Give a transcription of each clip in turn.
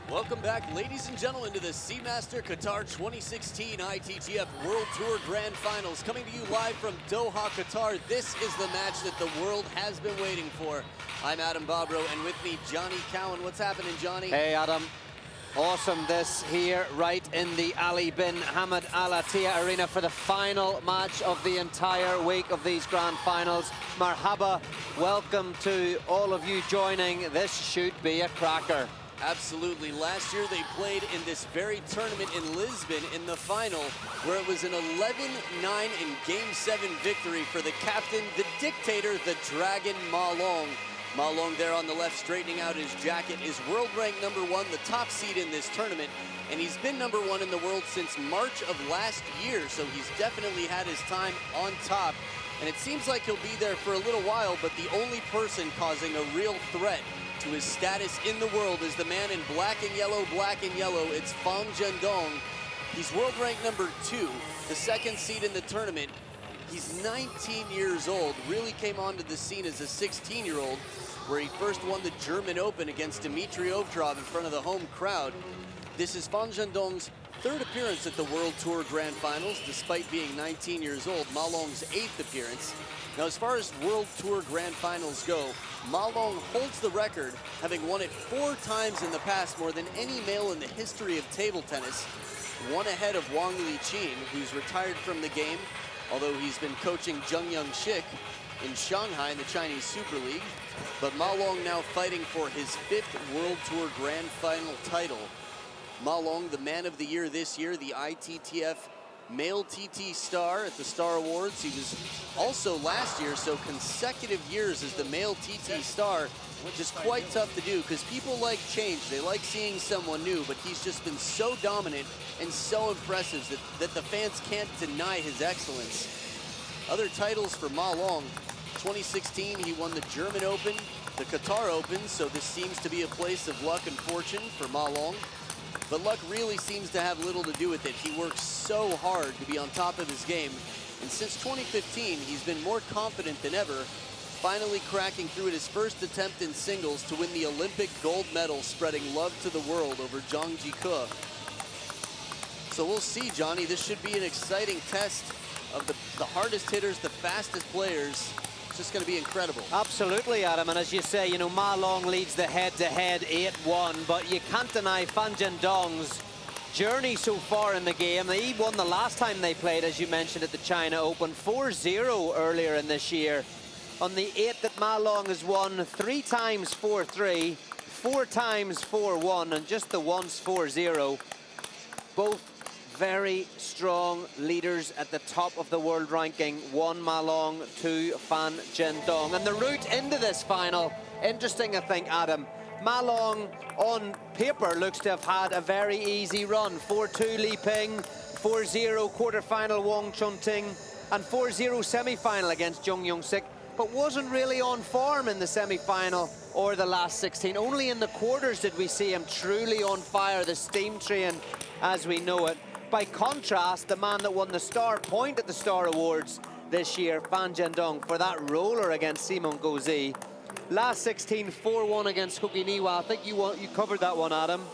Welcome back, ladies and gentlemen, to the Seamaster Qatar 2016 ITTF World Tour Grand Finals. Coming to you live from Doha, Qatar. This is the match that the world has been waiting for. I'm Adam Bobrow, and with me, Johnny Cowan. What's happening, Johnny? Hey, Adam. Awesome this here, right in the Ali bin Hamad Al Attiyah Arena for the final match of the entire week of these Grand Finals. Marhaba, welcome to all of you joining. This should be a cracker. Absolutely. Last year they played in this very tournament in Lisbon in the final, where it was an 11-9 in Game 7 victory for the captain, the dictator, the Dragon Ma Long. Ma Long there on the left, straightening out his jacket, is world ranked #1, the top seed in this tournament, and he's been #1 in the world since March of last year, so he's definitely had his time on top, and it seems like he'll be there for a little while, but the only person causing a real threat to his status in the world is the man in black and yellow. It's Fan Zhendong. He's world ranked #2, the second seed in the tournament. He's 19 years old, really came onto the scene as a 16-year-old, where he first won the German Open against Dmitry Ovtcharov in front of the home crowd. This is Fan Zhendong's third appearance at the World Tour Grand Finals, despite being 19 years old. Ma Long's 8th appearance. Now, as far as World Tour Grand Finals go, Ma Long holds the record, having won it 4 times in the past, more than any male in the history of table tennis. One ahead of Wang Liqin, who's retired from the game, although he's been coaching Zheng Yangshik in Shanghai in the Chinese Super League. But Ma Long now fighting for his 5th World Tour Grand Final title. Ma Long, the Man of the Year this year, the ITTF Male TT Star at the Star Awards. He was also last year, so consecutive years as the Male TT Star, which is quite tough to do because people like change. They like seeing someone new, but he's just been so dominant and so impressive that the fans can't deny his excellence. Other titles for Ma Long. 2016, he won the German Open, the Qatar Open, so this seems to be a place of luck and fortune for Ma Long. But luck really seems to have little to do with it. He works so hard to be on top of his game. And since 2015, he's been more confident than ever, finally cracking through at his first attempt in singles to win the Olympic gold medal, spreading love to the world over Zhang Jike. So we'll see, Johnny. This should be an exciting test of the hardest hitters, the fastest players. It's just going to be incredible. Absolutely, Adam. And as you say, you know, Ma Long leads the head-to-head 8-1, but you can't deny Fan Zhendong's journey so far in the game. He won the last time they played, as you mentioned, at the China Open, 4-0 earlier in this year. On the 8 that Ma Long has won, 3 times 4-3, 4 times 4-1, and just the once 4-0. Both very strong leaders at the top of the world ranking. 1 Ma Long, 2 Fan Zhendong. And the route into this final, interesting, I think, Adam. Ma Long, on paper, looks to have had a very easy run. 4-2 Li Ping, 4-0 quarterfinal Wang Chunting, and 4-0 semi-final against Zheng Yangshik, but wasn't really on form in the semi-final or the last 16. Only in the quarters did we see him truly on fire, the steam train as we know it. By contrast, the man that won the Star Point at the Star Awards this year, Fan Zhendong, for that roller against Simon Gauzy. Last 16, 4-1 against Hoki Niwa. I think you covered that one, Adam.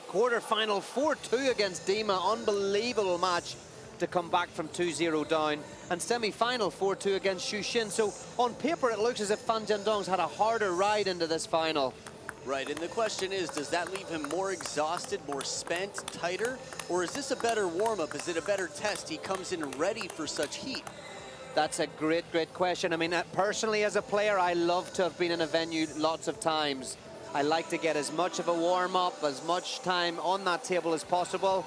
Quarter-final, 4-2 against Dima. Unbelievable match to come back from 2-0 down. And semi-final, 4-2 against Xu Xin. So on paper, it looks as if Fan Zhendong's had a harder ride into this final. Right, and the question is, does that leave him more exhausted, more spent, tighter? Or is this a better warm-up? Is it a better test? He comes in ready for such heat. That's a great question. I mean, personally, as a player, I love to have been in a venue lots of times. I like to get as much of a warm-up, as much time on that table as possible.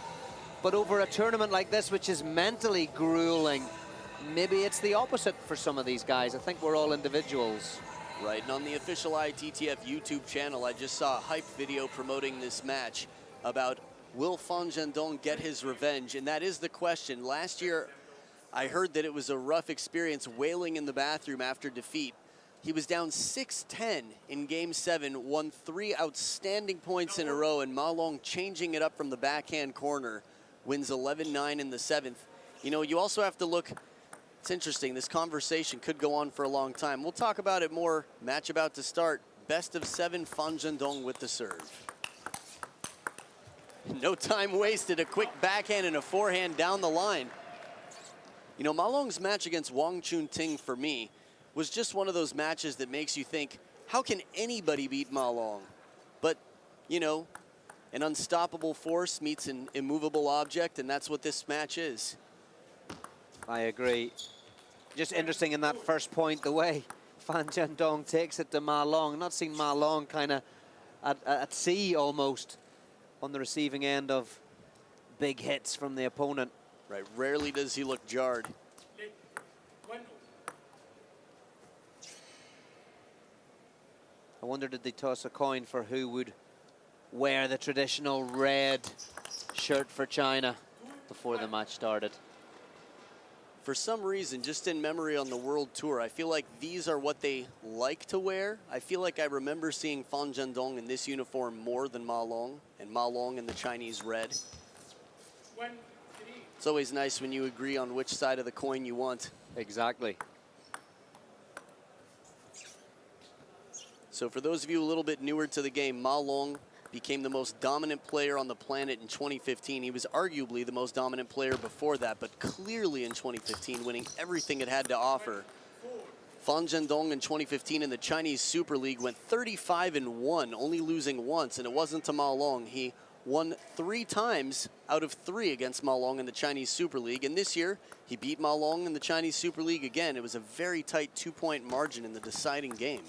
But over a tournament like this, which is mentally grueling, maybe it's the opposite for some of these guys. I think we're all individuals. Right, and on the official ITTF YouTube channel, I just saw a hype video promoting this match about will Fan Zhendong get his revenge? And that is the question. Last year, I heard that it was a rough experience wailing in the bathroom after defeat. He was down 6-10 in Game 7, won 3 outstanding points in a row, and Ma Long changing it up from the backhand corner, wins 11-9 in the 7th. You know, you also have to look, it's interesting, this conversation could go on for a long time. We'll talk about it more. Match about to start. Best of 7, Fan Zhendong with the serve. No time wasted, a quick backhand and a forehand down the line. You know, Ma Long's match against Wang Chunting for me was just one of those matches that makes you think, how can anybody beat Ma Long? But, you know, an unstoppable force meets an immovable object, and that's what this match is. I agree. Just interesting in that first point, the way Fan Zhendong takes it to Ma Long. Not seen Ma Long kind of at sea almost on the receiving end of big hits from the opponent. Right, rarely does he look jarred. I wonder, did they toss a coin for who would wear the traditional red shirt for China before the match started? For some reason, just in memory on the World Tour, I feel like these are what they like to wear. I feel like I remember seeing Fan Zhendong in this uniform more than Ma Long, and Ma Long in the Chinese red. It's always nice when you agree on which side of the coin you want. Exactly. So for those of you a little bit newer to the game, Ma Long became the most dominant player on the planet in 2015. He was arguably the most dominant player before that, but clearly in 2015, winning everything it had to offer. Fan Zhendong in 2015 in the Chinese Super League went 35-1, only losing once, and it wasn't to Ma Long. He won 3 times out of 3 against Ma Long in the Chinese Super League, and this year he beat Ma Long in the Chinese Super League again. It was a very tight 2-point margin in the deciding game.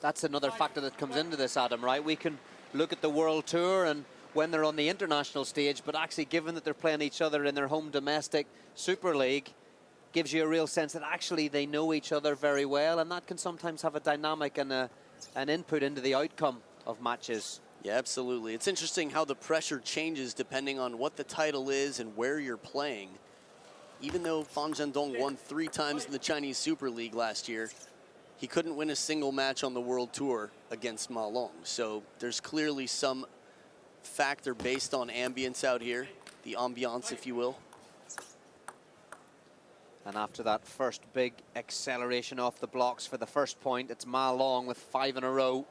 That's another factor that comes into this, Adam, right? We can look at the World Tour and when they're on the international stage, but actually given that they're playing each other in their home domestic Super League, gives you a real sense that actually they know each other very well, and that can sometimes have a dynamic and an input into the outcome of matches. Yeah, absolutely. It's interesting how the pressure changes depending on what the title is and where you're playing. Even though Fan Zhendong won 3 times in the Chinese Super League last year, he couldn't win a single match on the World Tour against Ma Long. So there's clearly some factor based on ambience out here, the ambiance, if you will. And after that first big acceleration off the blocks for the first point, it's Ma Long with 5 in a row.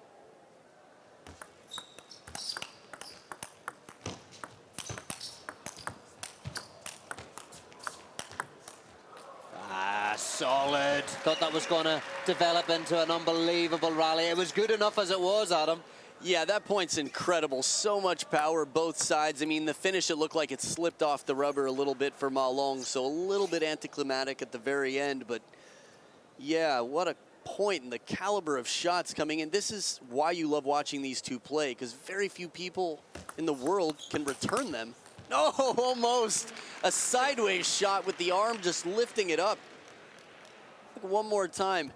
Solid. Thought that was going to develop into an unbelievable rally. It was good enough as it was, Adam. Yeah, that point's incredible. So much power, both sides. I mean, the finish, it looked like it slipped off the rubber a little bit for Ma Long, so a little bit anticlimactic at the very end. But yeah, what a point and the caliber of shots coming in. This is why you love watching these two play, because very few people in the world can return them. Oh, almost a sideways shot with the arm just lifting it up. One more time.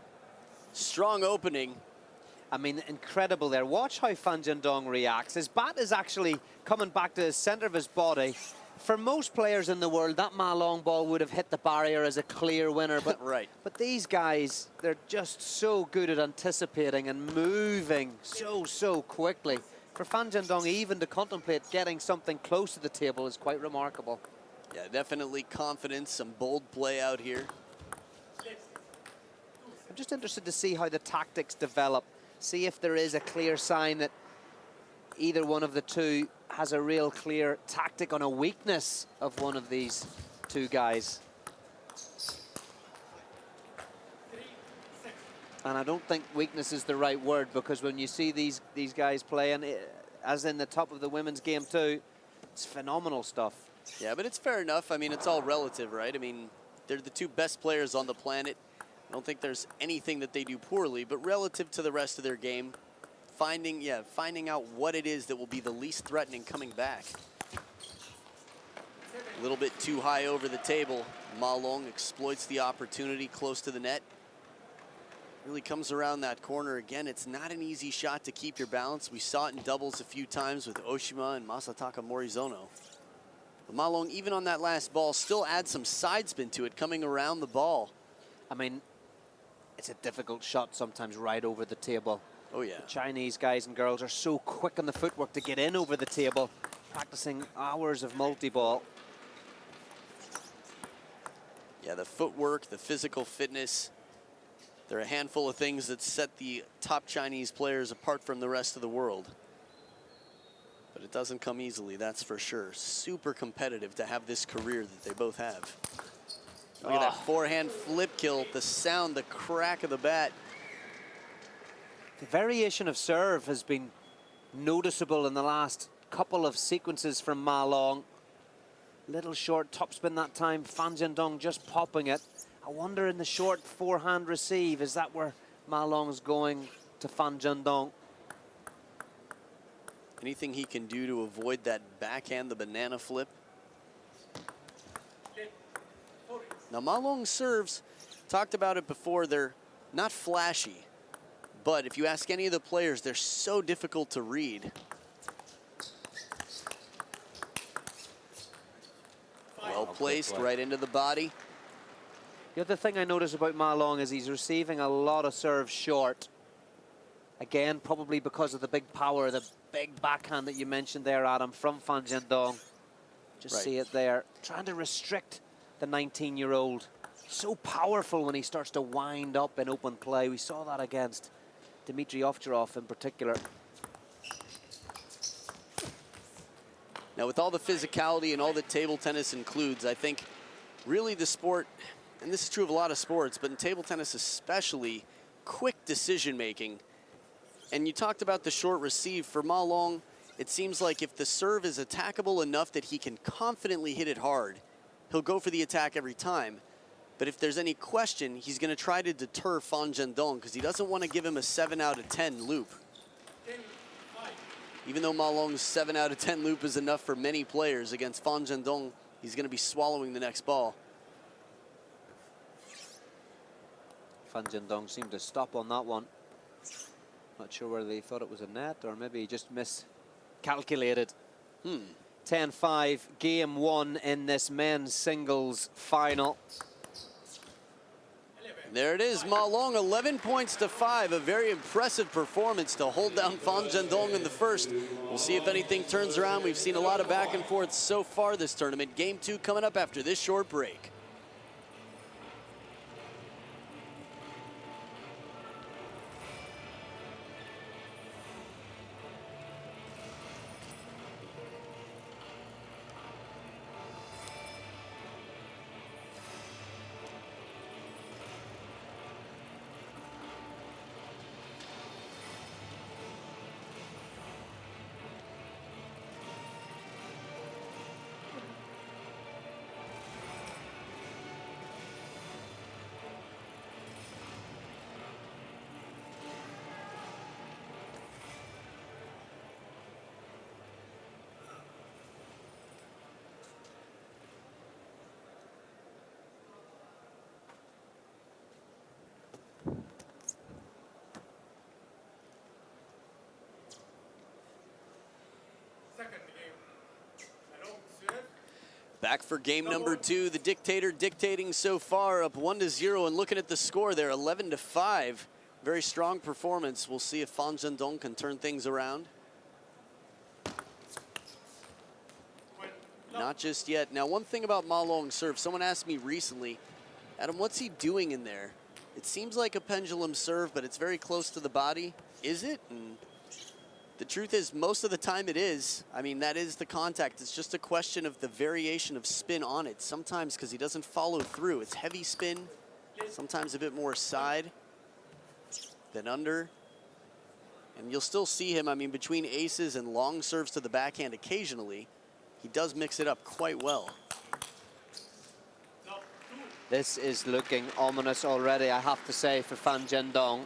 Strong opening. I mean, incredible there. Watch how Fan Zhendong reacts. His bat is actually coming back to the center of his body. For most players in the world, that Ma Long ball would have hit the barrier as a clear winner. But, right. But these guys, they're just so good at anticipating and moving so quickly. For Fan Zhendong even to contemplate getting something close to the table is quite remarkable. Yeah, definitely confidence, some bold play out here. I'm just interested to see how the tactics develop. See if there is a clear sign that either one of the two has a real clear tactic on a weakness of one of these two guys. And I don't think weakness is the right word, because when you see these guys playing, as in the top of the women's game too, it's phenomenal stuff. Yeah, but it's fair enough. I mean, it's all relative, right? I mean, they're the 2 best players on the planet. I don't think there's anything that they do poorly, but relative to the rest of their game, finding out what it is that will be the least threatening coming back. A little bit too high over the table. Ma Long exploits the opportunity close to the net. Really comes around that corner again. It's not an easy shot to keep your balance. We saw it in doubles a few times with Oshima and Masataka Morizono. But Ma Long, even on that last ball, still adds some side spin to it, coming around the ball. I mean, it's a difficult shot sometimes right over the table. Oh, yeah. The Chinese guys and girls are so quick on the footwork to get in over the table. practicing hours of multi-ball. Yeah, the footwork, the physical fitness, there are a handful of things that set the top Chinese players apart from the rest of the world. But it doesn't come easily, that's for sure. Super competitive to have this career that they both have. Look at that forehand flip kill, the sound, the crack of the bat. The variation of serve has been noticeable in the last couple of sequences from Ma Long. Little short topspin that time, Fan Zhendong just popping it. I wonder in the short forehand receive, is that where Ma Long's going to Fan Zhendong? Anything he can do to avoid that backhand, the banana flip. Now Ma Long's serves, talked about it before, they're not flashy. But if you ask any of the players, they're so difficult to read. Well placed, right into the body. The other thing I notice about Ma Long is he's receiving a lot of serves short. Again, probably because of the big power, the big backhand that you mentioned there, Adam, from Fan Zhendong. Just see it there. Trying to restrict the 19-year-old. So powerful when he starts to wind up in open play. We saw that against Dmitry Ovtcharov in particular. Now, with all the physicality and all that table tennis includes, I think really the sport, and this is true of a lot of sports, but in table tennis especially, quick decision-making. And you talked about the short receive. For Ma Long, it seems like if the serve is attackable enough that he can confidently hit it hard, he'll go for the attack every time. But if there's any question, he's going to try to deter Fan Zhendong because he doesn't want to give him a 7 out of 10 loop. Even though Ma Long's 7 out of 10 loop is enough for many players, against Fan Zhendong, he's going to be swallowing the next ball. Fan Zhendong seemed to stop on that one. Not sure whether he thought it was a net or maybe he just miscalculated. 10-5, game one in this men's singles final. There it is, Ma Long, 11 points to 5. A very impressive performance to hold down Fan Zhendong in the first. We'll see if anything turns around. We've seen a lot of back and forth so far this tournament. Game 2 coming up after this short break. Back for game number 2. The Dictator dictating so far, up 1-0, and looking at the score there, 11-5. Very strong performance. We'll see if Fan Zhendong can turn things around. Not just yet. Now, one thing about Ma Long's serve, someone asked me recently, Adam, what's he doing in there? It seems like a pendulum serve, but it's very close to the body. Is it? And the truth is, most of the time it is. I mean, that is the contact. It's just a question of the variation of spin on it. Sometimes, because he doesn't follow through, it's heavy spin, sometimes a bit more side than under. And you'll still see him, I mean, between aces and long serves to the backhand occasionally, he does mix it up quite well. This is looking ominous already, I have to say, for Fan Zhendong.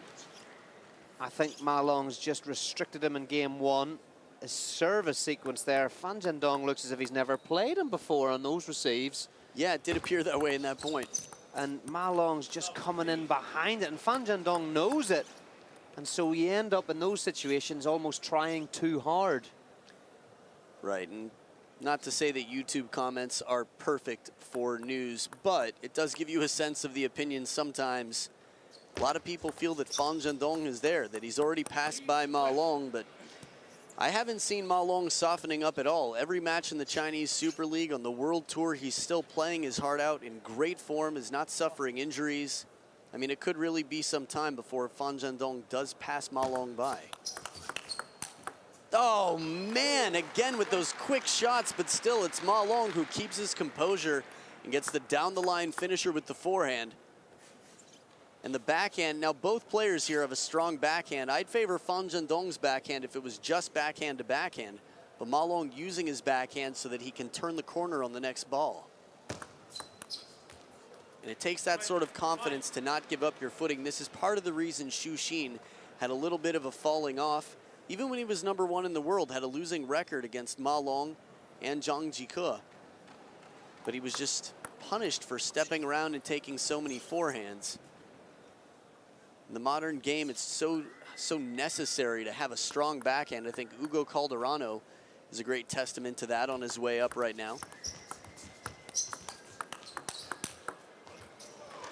I think Ma Long's just restricted him in game 1. His service sequence there, Fan Zhendong looks as if he's never played him before on those receives. Yeah, it did appear that way in that point. And Ma Long's just coming in behind it, and Fan Zhendong knows it. And so you end up in those situations almost trying too hard. Right, and not to say that YouTube comments are perfect for news, but it does give you a sense of the opinion sometimes. A lot of people feel that Fan Zhendong is there, that he's already passed by Ma Long, but I haven't seen Ma Long softening up at all. Every match in the Chinese Super League, on the World Tour, he's still playing his heart out, in great form, is not suffering injuries. I mean, it could really be some time before Fan Zhendong does pass Ma Long by. Oh, man, again with those quick shots, but still it's Ma Long who keeps his composure and gets the down-the-line finisher with the forehand. And the backhand, now both players here have a strong backhand. I'd favor Fan Zhendong's backhand if it was just backhand to backhand, but Ma Long using his backhand so that he can turn the corner on the next ball. And it takes that sort of confidence to not give up your footing. This is part of the reason Xu Xin had a little bit of a falling off. Even when he was #1 in the world, had a losing record against Ma Long and Zhang Jike. But he was just punished for stepping around and taking so many forehands. In the modern game, it's so necessary to have a strong backhand. I think Ugo Calderano is a great testament to that on his way up right now.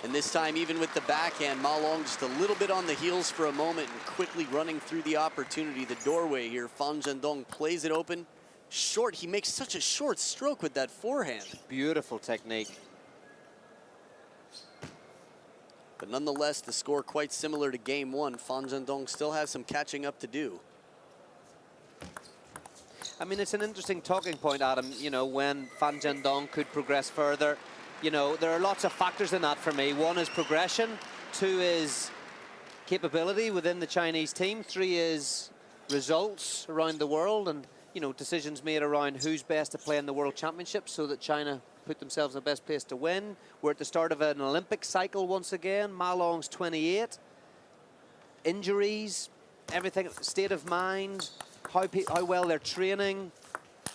And this time, even with the backhand, Ma Long just a little bit on the heels for a moment and quickly running through the opportunity, the doorway here. Fan Zhendong plays it open. Short, he makes such a short stroke with that forehand. Beautiful technique. But nonetheless, the score quite similar to game one. Fan Zhendong still has some catching up to do. I mean, it's an interesting talking point, Adam, you know, when Fan Zhendong could progress further. You know, there are lots of factors in that for me. One is progression, two is capability within the Chinese team, three is results around the world, and, you know, decisions made around who's best to play in the World Championship so that China put themselves in the best place to win. We're at the start of an Olympic cycle once again. Ma Long's 28. Injuries, everything, state of mind, how well they're training.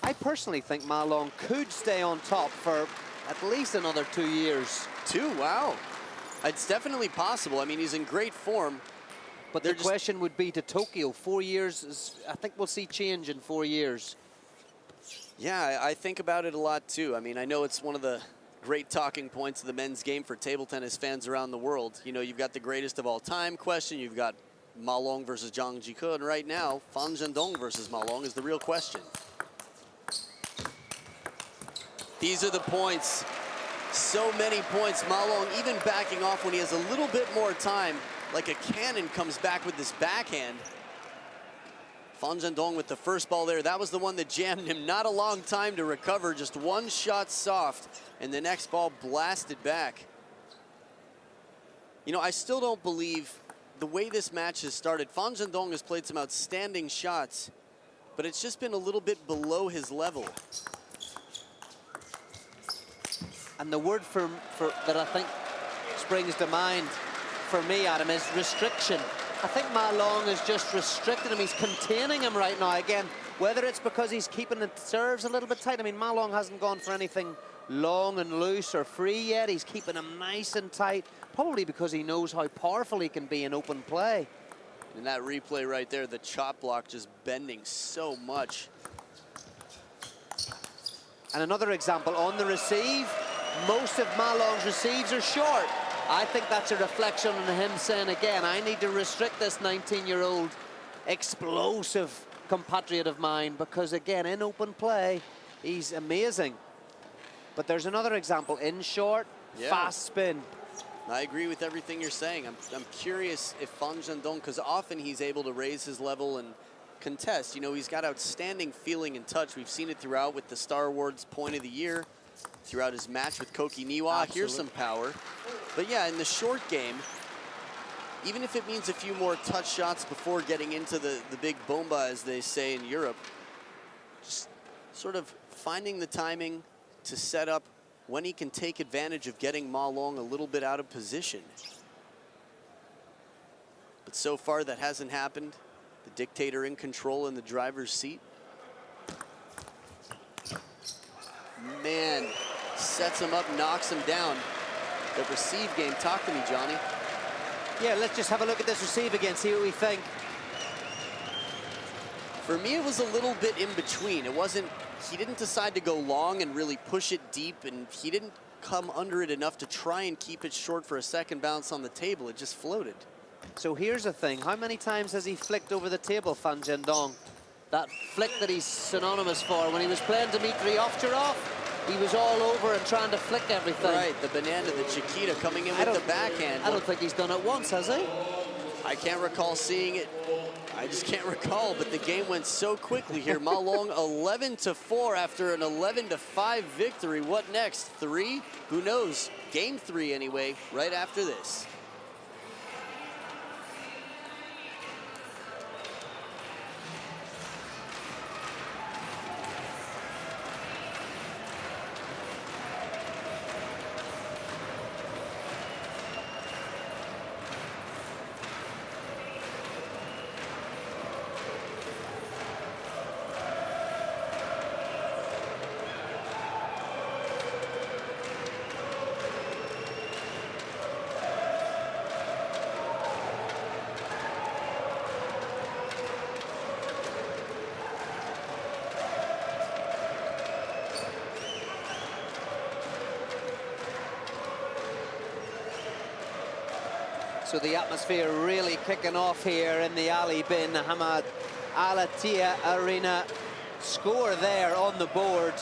I personally think Ma Long could stay on top for at least another 2 years. Wow. It's definitely possible. I mean, he's in great form. But the question would be to Tokyo. 4 years, I think we'll see change in 4 years. Yeah, I think about it a lot too. I mean, I know it's one of the great talking points of the men's game for table tennis fans around the world. You know, you've got the greatest of all time question. You've got Ma Long versus Zhang Jike. And right now, Fan Zhendong versus Ma Long is the real question. These are the points. So many points. Ma Long even backing off when he has a little bit more time. Like a cannon comes back with this backhand. Fan Zhendong with the first ball there. That was the one that jammed him. Not a long time to recover. Just one shot soft. And the next ball blasted back. You know, I still don't believe the way this match has started. Fan Zhendong has played some outstanding shots, but it's just been a little bit below his level. And the word for that I think springs to mind for me, Adam, is restriction. I think Ma Long is just restricting him. He's containing him right now. Again, whether it's because he's keeping the serves a little bit tight. I mean, Ma Long hasn't gone for anything long and loose or free yet. He's keeping him nice and tight, probably because he knows how powerful he can be in open play. And that replay right there, the chop block just bending so much. And another example, on the receive, most of Ma Long's receives are short. I think that's a reflection on him saying, again, I need to restrict this 19-year-old explosive compatriot of mine because, again, in open play, he's amazing. But there's another example, in short, fast spin. I agree with everything you're saying. I'm curious if Fan Zhendong, because often he's able to raise his level and contest. You know, he's got outstanding feeling and touch. We've seen it throughout with the Star Awards Point of the Year, throughout his match with Koki Niwa. Absolutely. Here's some power. But yeah, in the short game, even if it means a few more touch shots before getting into the big bomba, as they say in Europe, just sort of finding the timing to set up when he can take advantage of getting Ma Long a little bit out of position. But so far that hasn't happened. The dictator in control in the driver's seat. Man, sets him up, knocks him down. The receive game, talk to me, Johnny. Yeah, let's just have a look at this receive again, see what we think. For me, it was a little bit in between. It wasn't, he didn't decide to go long and really push it deep, and he didn't come under it enough to try and keep it short for a second bounce on the table. It just floated. So here's the thing, how many times has he flicked over the table, Fan Zhendong? That flick that he's synonymous for. When he was playing Dmitry Ovtcharov, he was all over and trying to flick everything. Right, the banana, the Chiquita coming in with the backhand. I don't think he's done it once, has he? I can't recall seeing it. I just can't recall, but the game went so quickly here. Ma Long 11-4 after an 11-5 victory. What next? 3? Who knows? Game 3 anyway, right after this. So the atmosphere really kicking off here in the Ali bin Hamad Al Attiyah Arena. Score there on the board.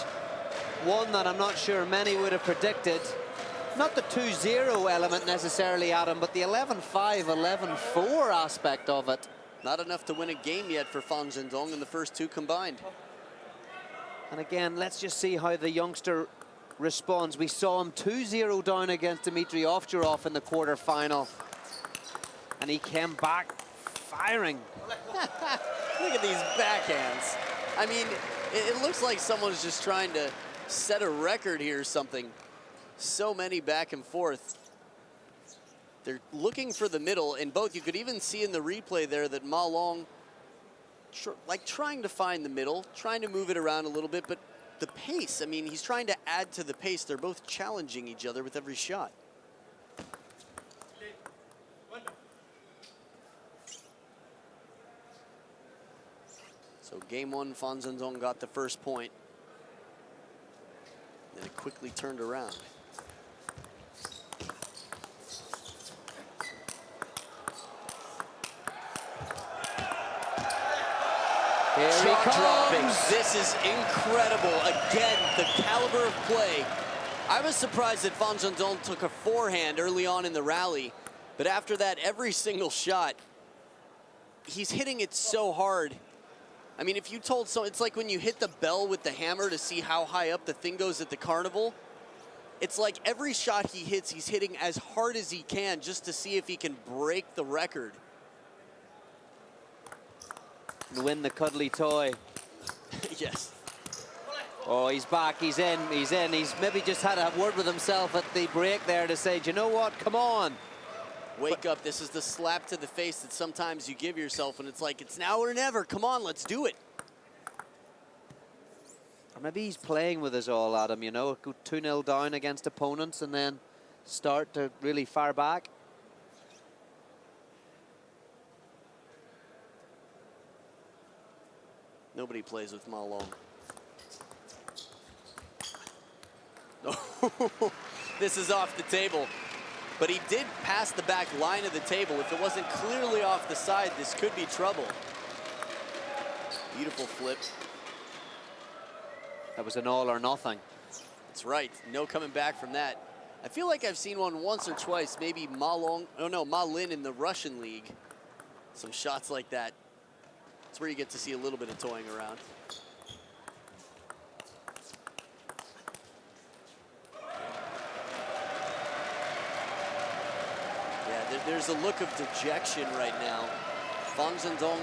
One that I'm not sure many would have predicted. Not the 2-0 element necessarily, Adam, but the 11-5, 11-4 aspect of it. Not enough to win a game yet for Fan Zhendong in the first two combined. And again, let's just see how the youngster responds. We saw him 2-0 down against Dmitry Ovtcharov in the quarter-final. And he came back firing. Look at these backhands. I mean, it looks like someone's just trying to set a record here or something. So many back and forth. They're looking for the middle, and both, you could even see in the replay there that Ma Long, trying to find the middle, trying to move it around a little bit, but the pace, I mean, he's trying to add to the pace. They're both challenging each other with every shot. So game one, Fan Zhendong got the first point. Then it quickly turned around. Here he comes. This is incredible. Again, the caliber of play. I was surprised that Fan Zhendong took a forehand early on in the rally, but after that, every single shot, he's hitting it so hard. I mean, if you told someone, it's like when you hit the bell with the hammer to see how high up the thing goes at the carnival. It's like every shot he hits, he's hitting as hard as he can just to see if he can break the record. And win the cuddly toy. Yes. Oh, he's back, he's in. He's maybe just had a word with himself at the break there to say, do you know what, come on. Wake up, this is the slap to the face that sometimes you give yourself, and it's like, it's now or never, come on, let's do it. Or maybe he's playing with us all, Adam, you know, go 2-0 down against opponents and then start to really fire back. Nobody plays with Ma Long. This is off the table. But he did pass the back line of the table. If it wasn't clearly off the side, this could be trouble. Beautiful flip. That was an all or nothing. That's right. No coming back from that. I feel like I've seen one once or twice, maybe Ma Lin in the Russian league. Some shots like that. That's where you get to see a little bit of toying around. There's a look of dejection right now. Fan Zhendong,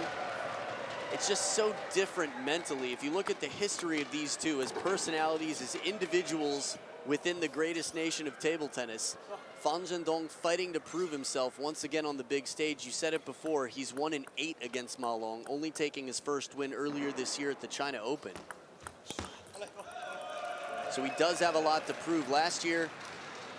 it's just so different mentally. If you look at the history of these two as personalities, as individuals within the greatest nation of table tennis, Fan Zhendong fighting to prove himself once again on the big stage. You said it before, he's 1-8 against Ma Long, only taking his first win earlier this year at the China Open. So he does have a lot to prove. Last year,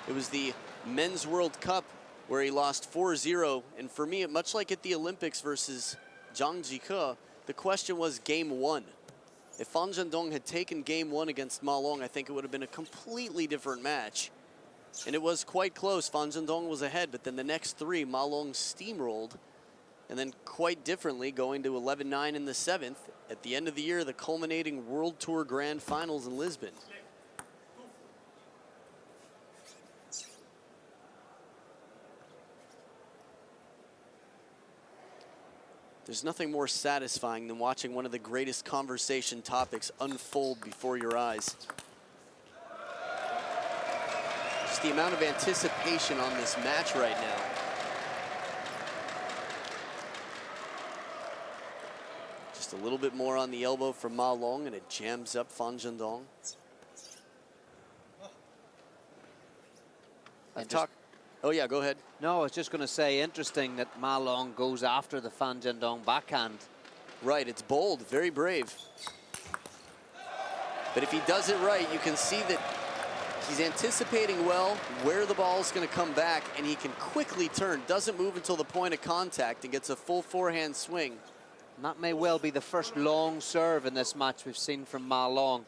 it was the Men's World Cup where he lost 4-0. And for me, much like at the Olympics versus Zhang Jike, the question was game one. If Fan Zhendong had taken game one against Ma Long, I think it would have been a completely different match. And it was quite close. Fan Zhendong was ahead, but then the next three, Ma Long steamrolled. And then quite differently, going to 11-9 in the 7th. At the end of the year, the culminating World Tour Grand Finals in Lisbon. There's nothing more satisfying than watching one of the greatest conversation topics unfold before your eyes. Just the amount of anticipation on this match right now. Just a little bit more on the elbow from Ma Long, and it jams up Fan Zhendong. Oh yeah, go ahead. No, I was just going to say, interesting that Ma Long goes after the Fan Zhendong backhand. Right, it's bold, very brave. But if he does it right, you can see that he's anticipating well where the ball's going to come back, and he can quickly turn, doesn't move until the point of contact, and gets a full forehand swing. And that may well be the first long serve in this match we've seen from Ma Long.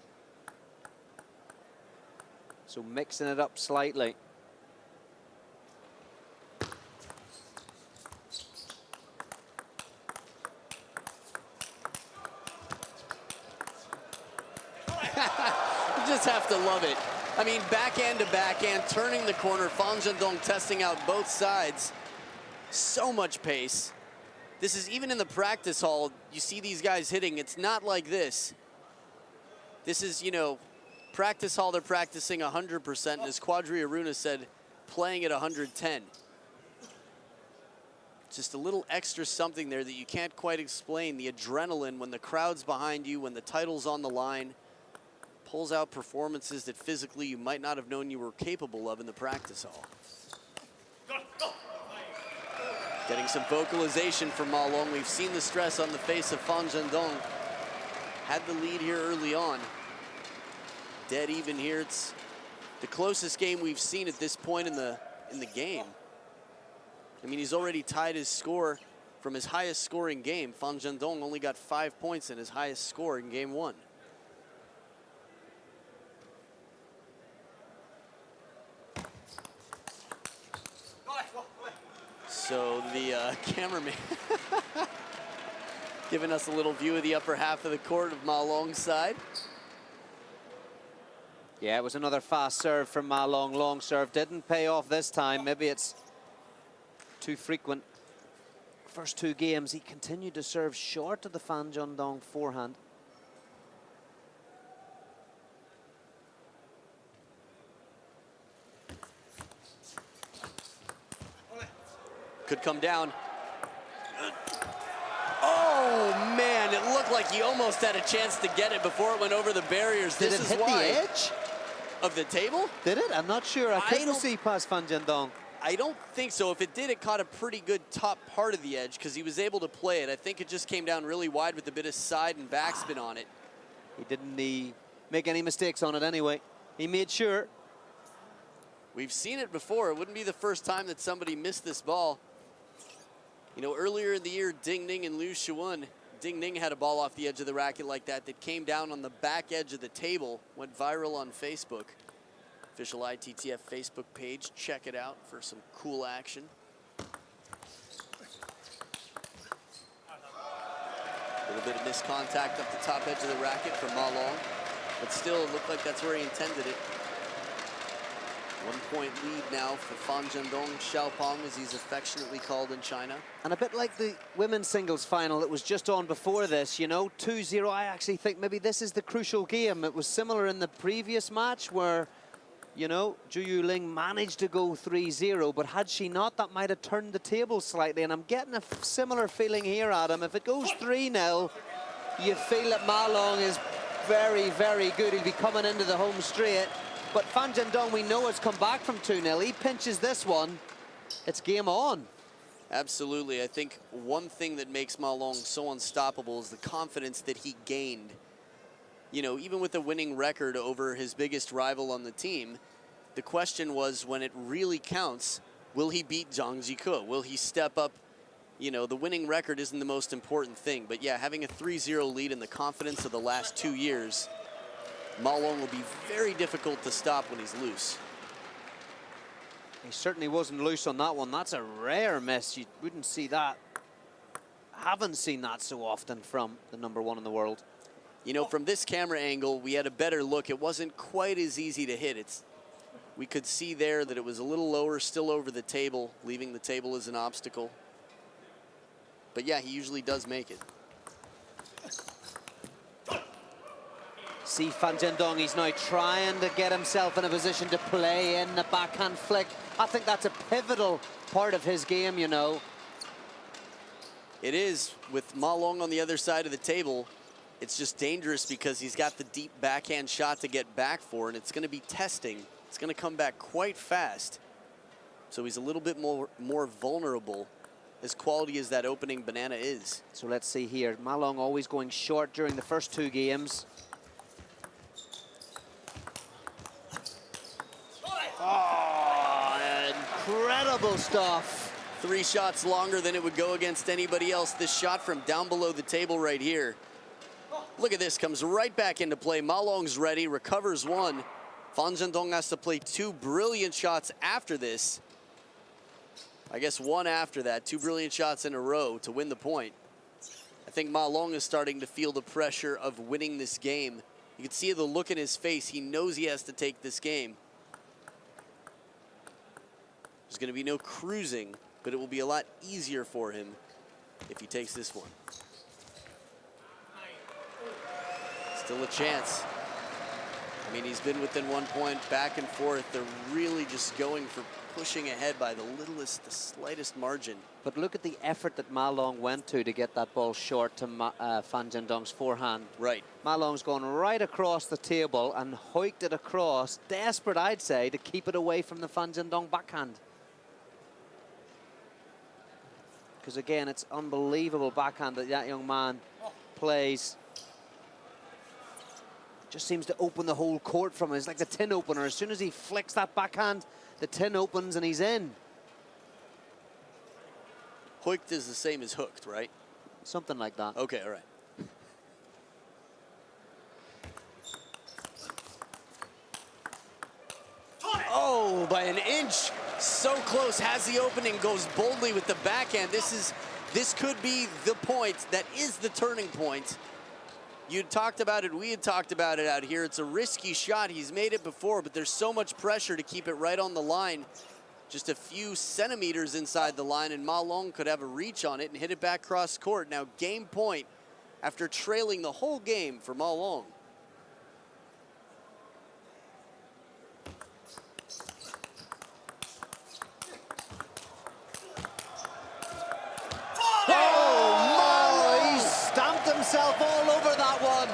So mixing it up slightly. You just have to love it. I mean, backhand to backhand, turning the corner, Fan Zhendong testing out both sides. So much pace. This is even in the practice hall, you see these guys hitting, it's not like this. This is, you know, practice hall, they're practicing 100%, and as Quadri Aruna said, playing at 110. Just a little extra something there that you can't quite explain. The adrenaline when the crowd's behind you, when the title's on the line, pulls out performances that physically you might not have known you were capable of in the practice hall. Getting some vocalization from Ma Long. We've seen the stress on the face of Fan Zhendong. Had the lead here early on. Dead even here. It's the closest game we've seen at this point in the game. I mean, he's already tied his score from his highest scoring game. Fan Zhendong only got 5 points in his highest score in game 1. So the cameraman giving us a little view of the upper half of the court of Ma Long's side. Yeah, it was another fast serve from Ma Long. Long serve didn't pay off this time. Maybe it's too frequent. First 2 games, he continued to serve short of the Fan Zhendong forehand. Could come down. Oh, man, it looked like he almost had a chance to get it before it went over the barriers. Did this it is hit why. the edge of the table? Did it? I'm not sure. I couldn't don't see past Fan Zhendong. I don't think so. If it did, it caught a pretty good top part of the edge because he was able to play it. I think it just came down really wide with a bit of side and backspin on it. He didn't make any mistakes on it anyway. He made sure. We've seen it before. It wouldn't be the first time that somebody missed this ball. You know, earlier in the year, Ding Ning and Liu Shiwen, Ding Ning had a ball off the edge of the racket like that came down on the back edge of the table, went viral on Facebook. Official ITTF Facebook page. Check it out for some cool action. A little bit of missed contact up the top edge of the racket from Ma Long, but still it looked like that's where he intended it. 1 point lead now for Fan Zhendong, Xiaopeng, as he's affectionately called in China. And a bit like the women's singles final that was just on before this, you know, 2-0. I actually think maybe this is the crucial game. It was similar in the previous match where, you know, Zhu Yuling managed to go 3-0, but had she not, that might have turned the table slightly. And I'm getting a similar feeling here, Adam. If it goes 3-0, you feel that Ma Long is very, very good. He'll be coming into the home straight. But Fan Zhendong, we know, has come back from 2-0. He pinches this one, it's game on. Absolutely. I think one thing that makes Ma Long so unstoppable is the confidence that he gained. You know, even with a winning record over his biggest rival on the team, the question was, when it really counts, will he beat Zhang Jike? Will he step up? You know, the winning record isn't the most important thing. But yeah, having a 3-0 lead and the confidence of the last 2 years, Ma Long will be very difficult to stop when he's loose. He certainly wasn't loose on that one. That's a rare miss. You wouldn't see that. Haven't seen that so often from the #1 in the world. You know, from this camera angle, we had a better look. It wasn't quite as easy to hit. We could see there that it was a little lower, still over the table, leaving the table as an obstacle. But yeah, he usually does make it. See Fan Jiandong, he's now trying to get himself in a position to play in the backhand flick. I think that's a pivotal part of his game, you know. It is, with Ma Long on the other side of the table. It's just dangerous because he's got the deep backhand shot to get back for, and it's going to be testing. It's going to come back quite fast. So he's a little bit more vulnerable, as quality as that opening banana is. So let's see here. Ma Long always going short during the first 2 games. Oh, incredible stuff. 3 shots longer than it would go against anybody else. This shot from down below the table right here. Look at this, comes right back into play. Ma Long's ready, recovers 1. Fan Jiandong has to play 2 brilliant shots after this. I guess 1 after that, 2 brilliant shots in a row to win the point. I think Ma Long is starting to feel the pressure of winning this game. You can see the look in his face. He knows he has to take this game. There's going to be no cruising, but it will be a lot easier for him if he takes this one. Still a chance. I mean, he's been within 1 point, back and forth. They're really just going for pushing ahead by the slightest margin. But look at the effort that Ma Long went to get that ball short to Fan Jiandong's forehand. Right. Ma Long's gone right across the table and hoiked it across, desperate, I'd say, to keep it away from the Fan Jiandong backhand. Because again, it's unbelievable backhand that young man plays. Just seems to open the whole court from him. It's like the tin opener. As soon as he flicks that backhand, the tin opens and he's in. Hoiked is the same as hooked, right? Something like that. Okay, all right. Oh, by an inch. So close, has the opening, goes boldly with the backhand. This could be the point that is the turning point. You talked about it, we had talked about it out here. It's a risky shot. He's made it before, but there's so much pressure to keep it right on the line. Just a few centimeters inside the line, and Ma Long could have a reach on it and hit it back cross court. Now game point after trailing the whole game for Ma Long. Himself all over that one.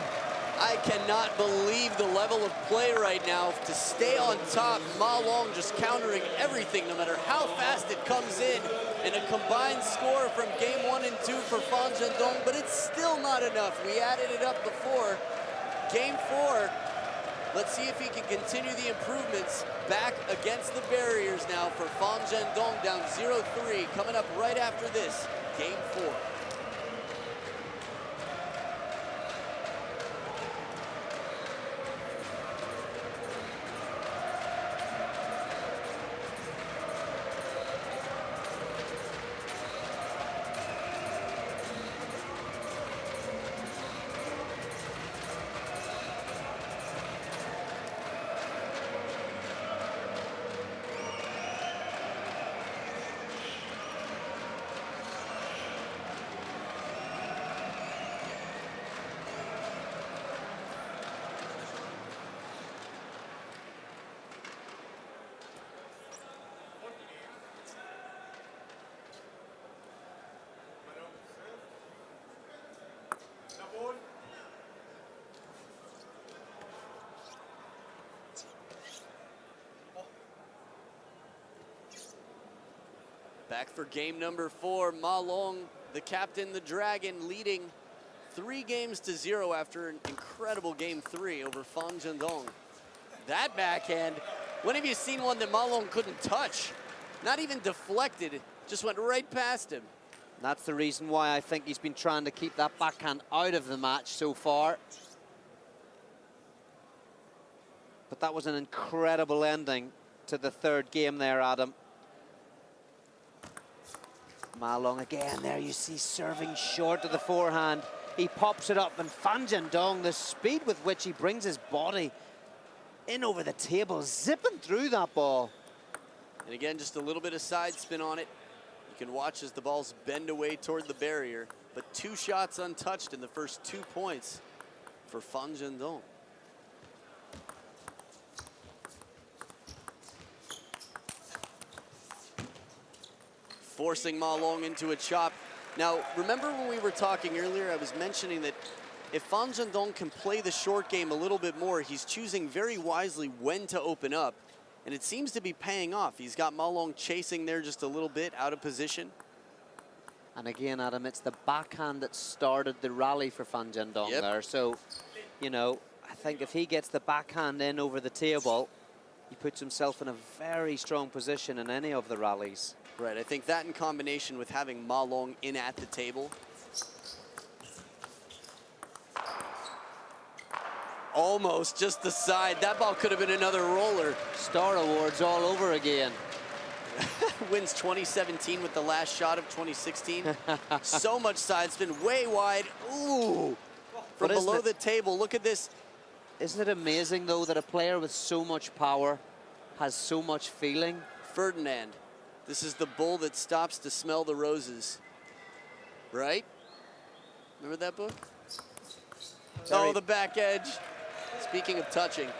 I cannot believe the level of play right now to stay on top. Ma Long just countering everything, no matter how fast it comes in. And a combined score from game 1 and 2 for Fan Jiandong, but it's still not enough. We added it up before. Game 4, let's see if he can continue the improvements back against the barriers now for Fan Jiandong, down 0-3, coming up right after this, game 4. Back for game number 4, Ma Long, the captain, the Dragon, leading 3-0 after an incredible game 3 over Fan Jiandong. That backhand, when have you seen one that Ma Long couldn't touch? Not even deflected, just went right past him. That's the reason why I think he's been trying to keep that backhand out of the match so far. But that was an incredible ending to the 3rd game there, Adam. Ma Long again, there you see serving short to the forehand. He pops it up, and Fan Jiandong, the speed with which he brings his body in over the table, zipping through that ball. And again, just a little bit of side spin on it. You can watch as the balls bend away toward the barrier, but 2 shots untouched in the first 2 points for Fan Jiandong. Forcing Ma Long into a chop. Now, remember when we were talking earlier, I was mentioning that if Fan Jiandong can play the short game a little bit more, he's choosing very wisely when to open up, and it seems to be paying off. He's got Ma Long chasing there just a little bit, out of position. And again, Adam, it's the backhand that started the rally for Fan Jiandong there. So, you know, I think if he gets the backhand in over the table, he puts himself in a very strong position in any of the rallies. Right, I think that in combination with having Ma Long in at the table. Almost just the side. That ball could have been another roller. Star Awards all over again. Wins 2017 with the last shot of 2016. So much side spin, way wide. Ooh, from below the table. Look at this. Isn't it amazing, though, that a player with so much power has so much feeling? Ferdinand. This is the bull that stops to smell the roses. Right? Remember that book? Oh, the back edge. Speaking of touching. I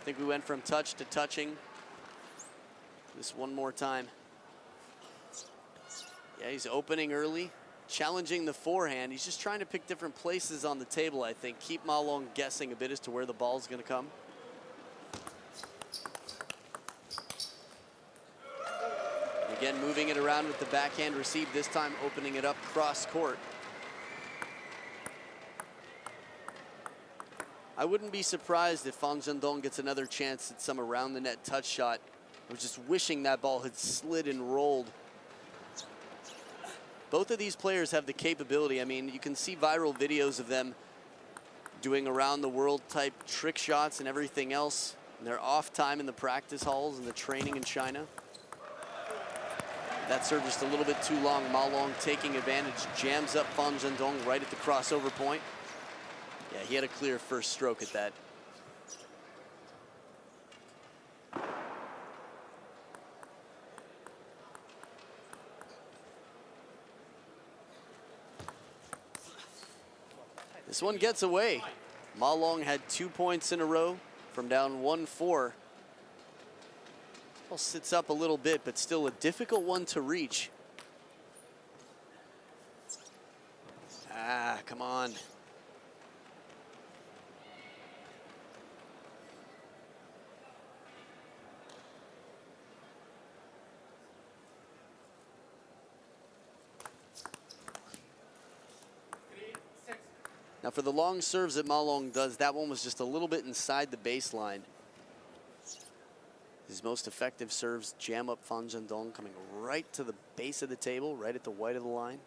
think we went from touch to touching. This one more time. Yeah, he's opening early, challenging the forehand. He's just trying to pick different places on the table, I think. Keep Ma Long guessing a bit as to where the ball's going to come. Again, moving it around with the backhand receive, this time opening it up cross court. I wouldn't be surprised if Fan Jiandong gets another chance at some around the net touch shot. I was just wishing that ball had slid and rolled. Both of these players have the capability. I mean, you can see viral videos of them doing around the world type trick shots and everything else in their off time in the practice halls and the training in China. That served just a little bit too long. Ma Long taking advantage, jams up Fan Jiandong right at the crossover point. Yeah, he had a clear first stroke at that. This one gets away. Ma Long had 2 points in a row from down 1-4. Ball sits up a little bit, but still a difficult one to reach. Ah, come on. Now for the long serves that Ma Long does, that one was just a little bit inside the baseline. His most effective serves jam up Fan Jiandong, coming right to the base of the table, right at the white of the line.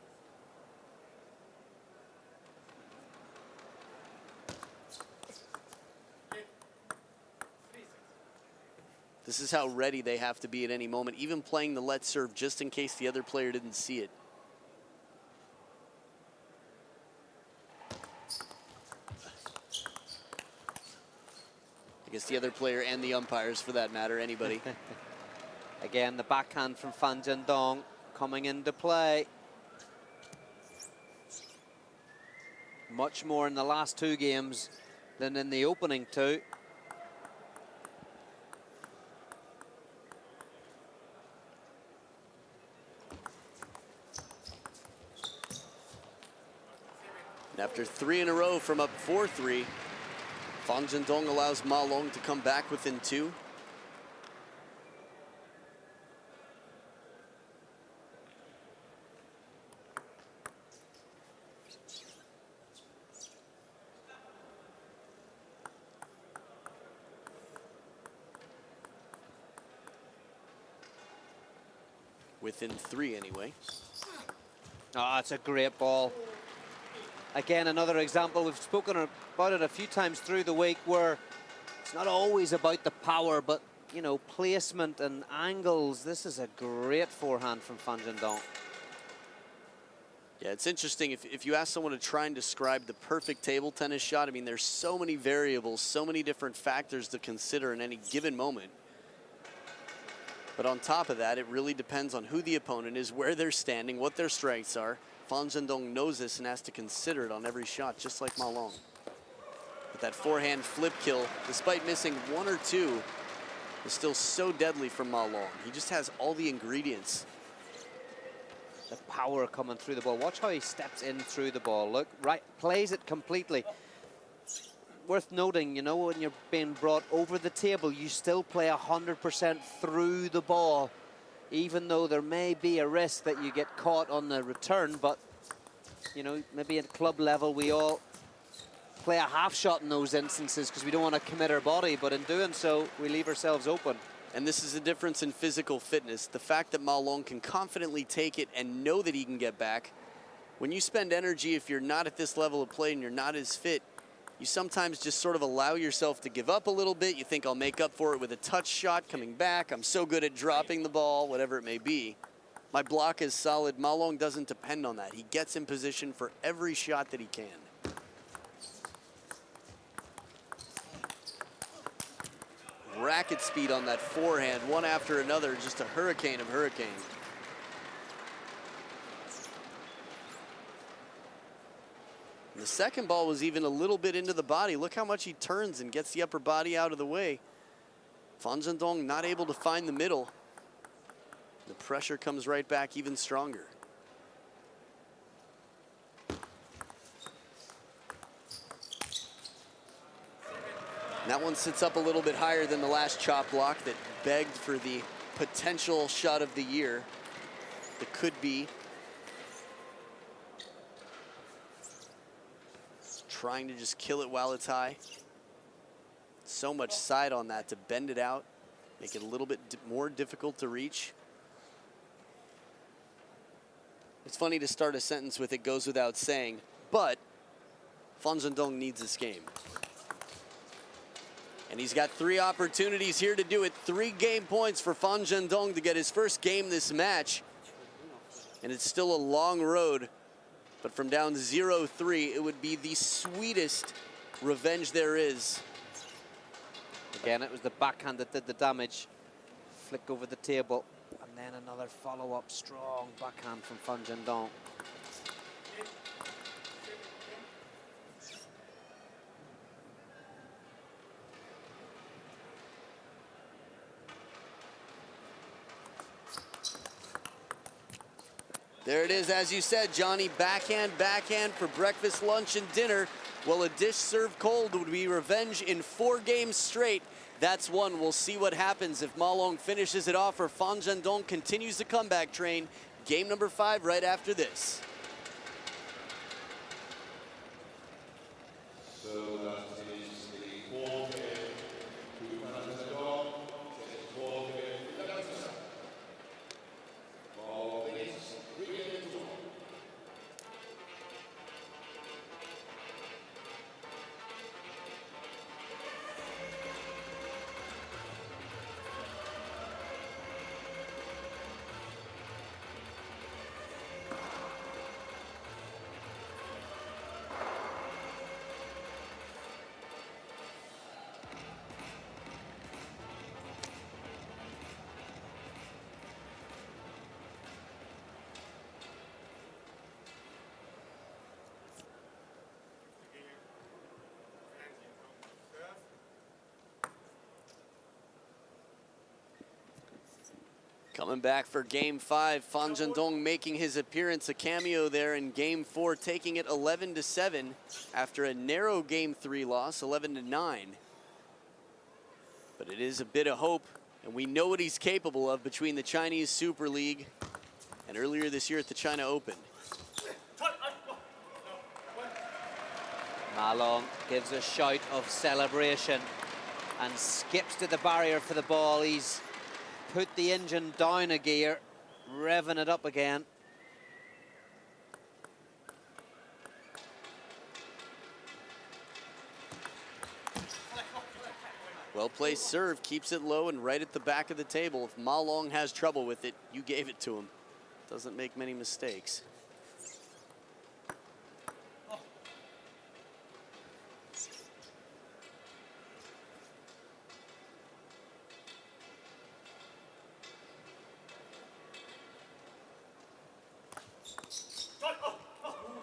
This is how ready they have to be at any moment, even playing the let serve just in case the other player didn't see it. I guess the other player and the umpires, for that matter, anybody. Again, the backhand from Fan Jiandong coming into play. Much more in the last 2 games than in the opening 2. And after 3 in a row from up 4-3, Fan Jiandong allows Ma Long to come back within 2. Within 3 anyway. Oh, it's a great ball. Again, another example, we've spoken about it a few times through the week, where it's not always about the power, but you know, placement and angles. This is a great forehand from Fan Zhendong. Yeah, it's interesting. If you ask someone to try and describe the perfect table tennis shot, I mean, there's so many variables, so many different factors to consider in any given moment. But on top of that, it really depends on who the opponent is, where they're standing, what their strengths are. Fan Zhendong knows this and has to consider it on every shot, just like Ma Long. But that forehand flip kill, despite missing one or two, is still so deadly from Ma Long. He just has all the ingredients. The power coming through the ball. Watch how he steps in through the ball. Look, right, plays it completely. Worth noting, you know, when you're being brought over the table, you still play 100% through the ball, even though there may be a risk that you get caught on the return. But, you know, maybe at club level, we all play a half shot in those instances because we don't want to commit our body. But in doing so, we leave ourselves open. And this is a difference in physical fitness. The fact that Ma Long can confidently take it and know that he can get back. When you spend energy, if you're not at this level of play and you're not as fit, you sometimes just sort of allow yourself to give up a little bit. You think, I'll make up for it with a touch shot coming back. I'm so good at dropping the ball, whatever it may be. My block is solid. Ma Long doesn't depend on that. He gets in position for every shot that he can. Racket speed on that forehand, one after another, just a hurricane of hurricane. The second ball was even a little bit into the body. Look how much he turns and gets the upper body out of the way. Fan Zhendong not able to find the middle. The pressure comes right back even stronger. And that one sits up a little bit higher than the last chop block that begged for the potential shot of the year. That could be. Trying to just kill it while it's high. So much side on that to bend it out, make it a little bit more difficult to reach. It's funny to start a sentence with "it goes without saying," but Fan Zhendong needs this game. And he's got 3 opportunities here to do it. 3 game points for Fan Zhendong to get his first game this match. And it's still a long road. But from down 0-3, it would be the sweetest revenge there is. Again, it was the backhand that did the damage. Flick over the table. And then another follow-up strong backhand from Fan Zhendong. There it is, as you said, Johnny. Backhand, backhand for breakfast, lunch, and dinner. Well, a dish served cold would be revenge in 4 games straight. That's one. We'll see what happens if Ma Long finishes it off or Fan Zhendong continues the comeback train. Game number 5 right after this. Coming back for game 5, Fan Zhendong making his appearance, a cameo there in game 4, taking it 11-7 after a narrow game 3 loss, 11-9. But it is a bit of hope, and we know what he's capable of between the Chinese Super League and earlier this year at the China Open. Ma Long gives a shout of celebration and skips to the barrier for the ball. He's put the engine down a gear, revving it up again. Well-placed serve, keeps it low and right at the back of the table. If Ma Long has trouble with it, you gave it to him. Doesn't make many mistakes.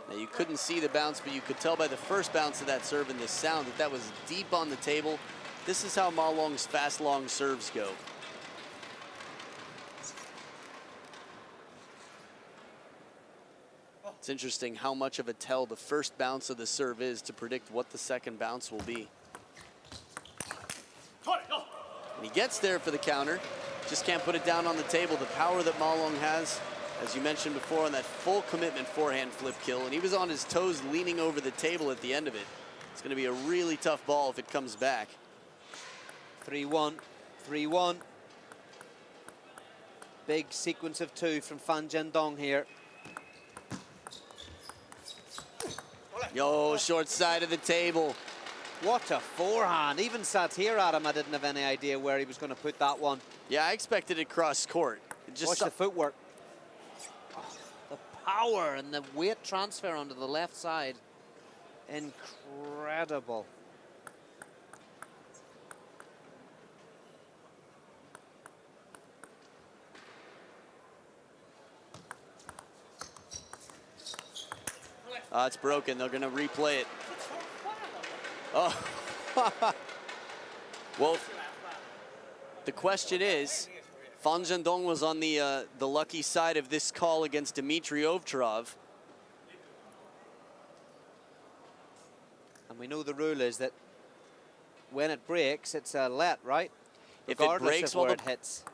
Now you couldn't see the bounce, but you could tell by the first bounce of that serve and the sound that that was deep on the table. This is how Ma Long's fast, long serves go. It's interesting how much of a tell the first bounce of the serve is to predict what the second bounce will be. And he gets there for the counter, just can't put it down on the table. The power that Ma Long has, as you mentioned before, on that full commitment forehand flip kill, and he was on his toes leaning over the table at the end of it. It's going to be a really tough ball if it comes back. 3-1, 3-1. Big sequence of two from Fan Zhendong here. Yo, short side of the table. What a forehand. Even sat here at him, I didn't have any idea where he was going to put that one. Yeah, I expected it cross court. Watch the footwork. Oh, the power and the weight transfer onto the left side. Incredible. It's broken. They're going to replay it. Oh. Well, the question is, Fan Zhendong was on the lucky side of this call against Dmitry Ovcharov. And we know the rule is that when it breaks, it's a let, right? If it breaks, of where it hits.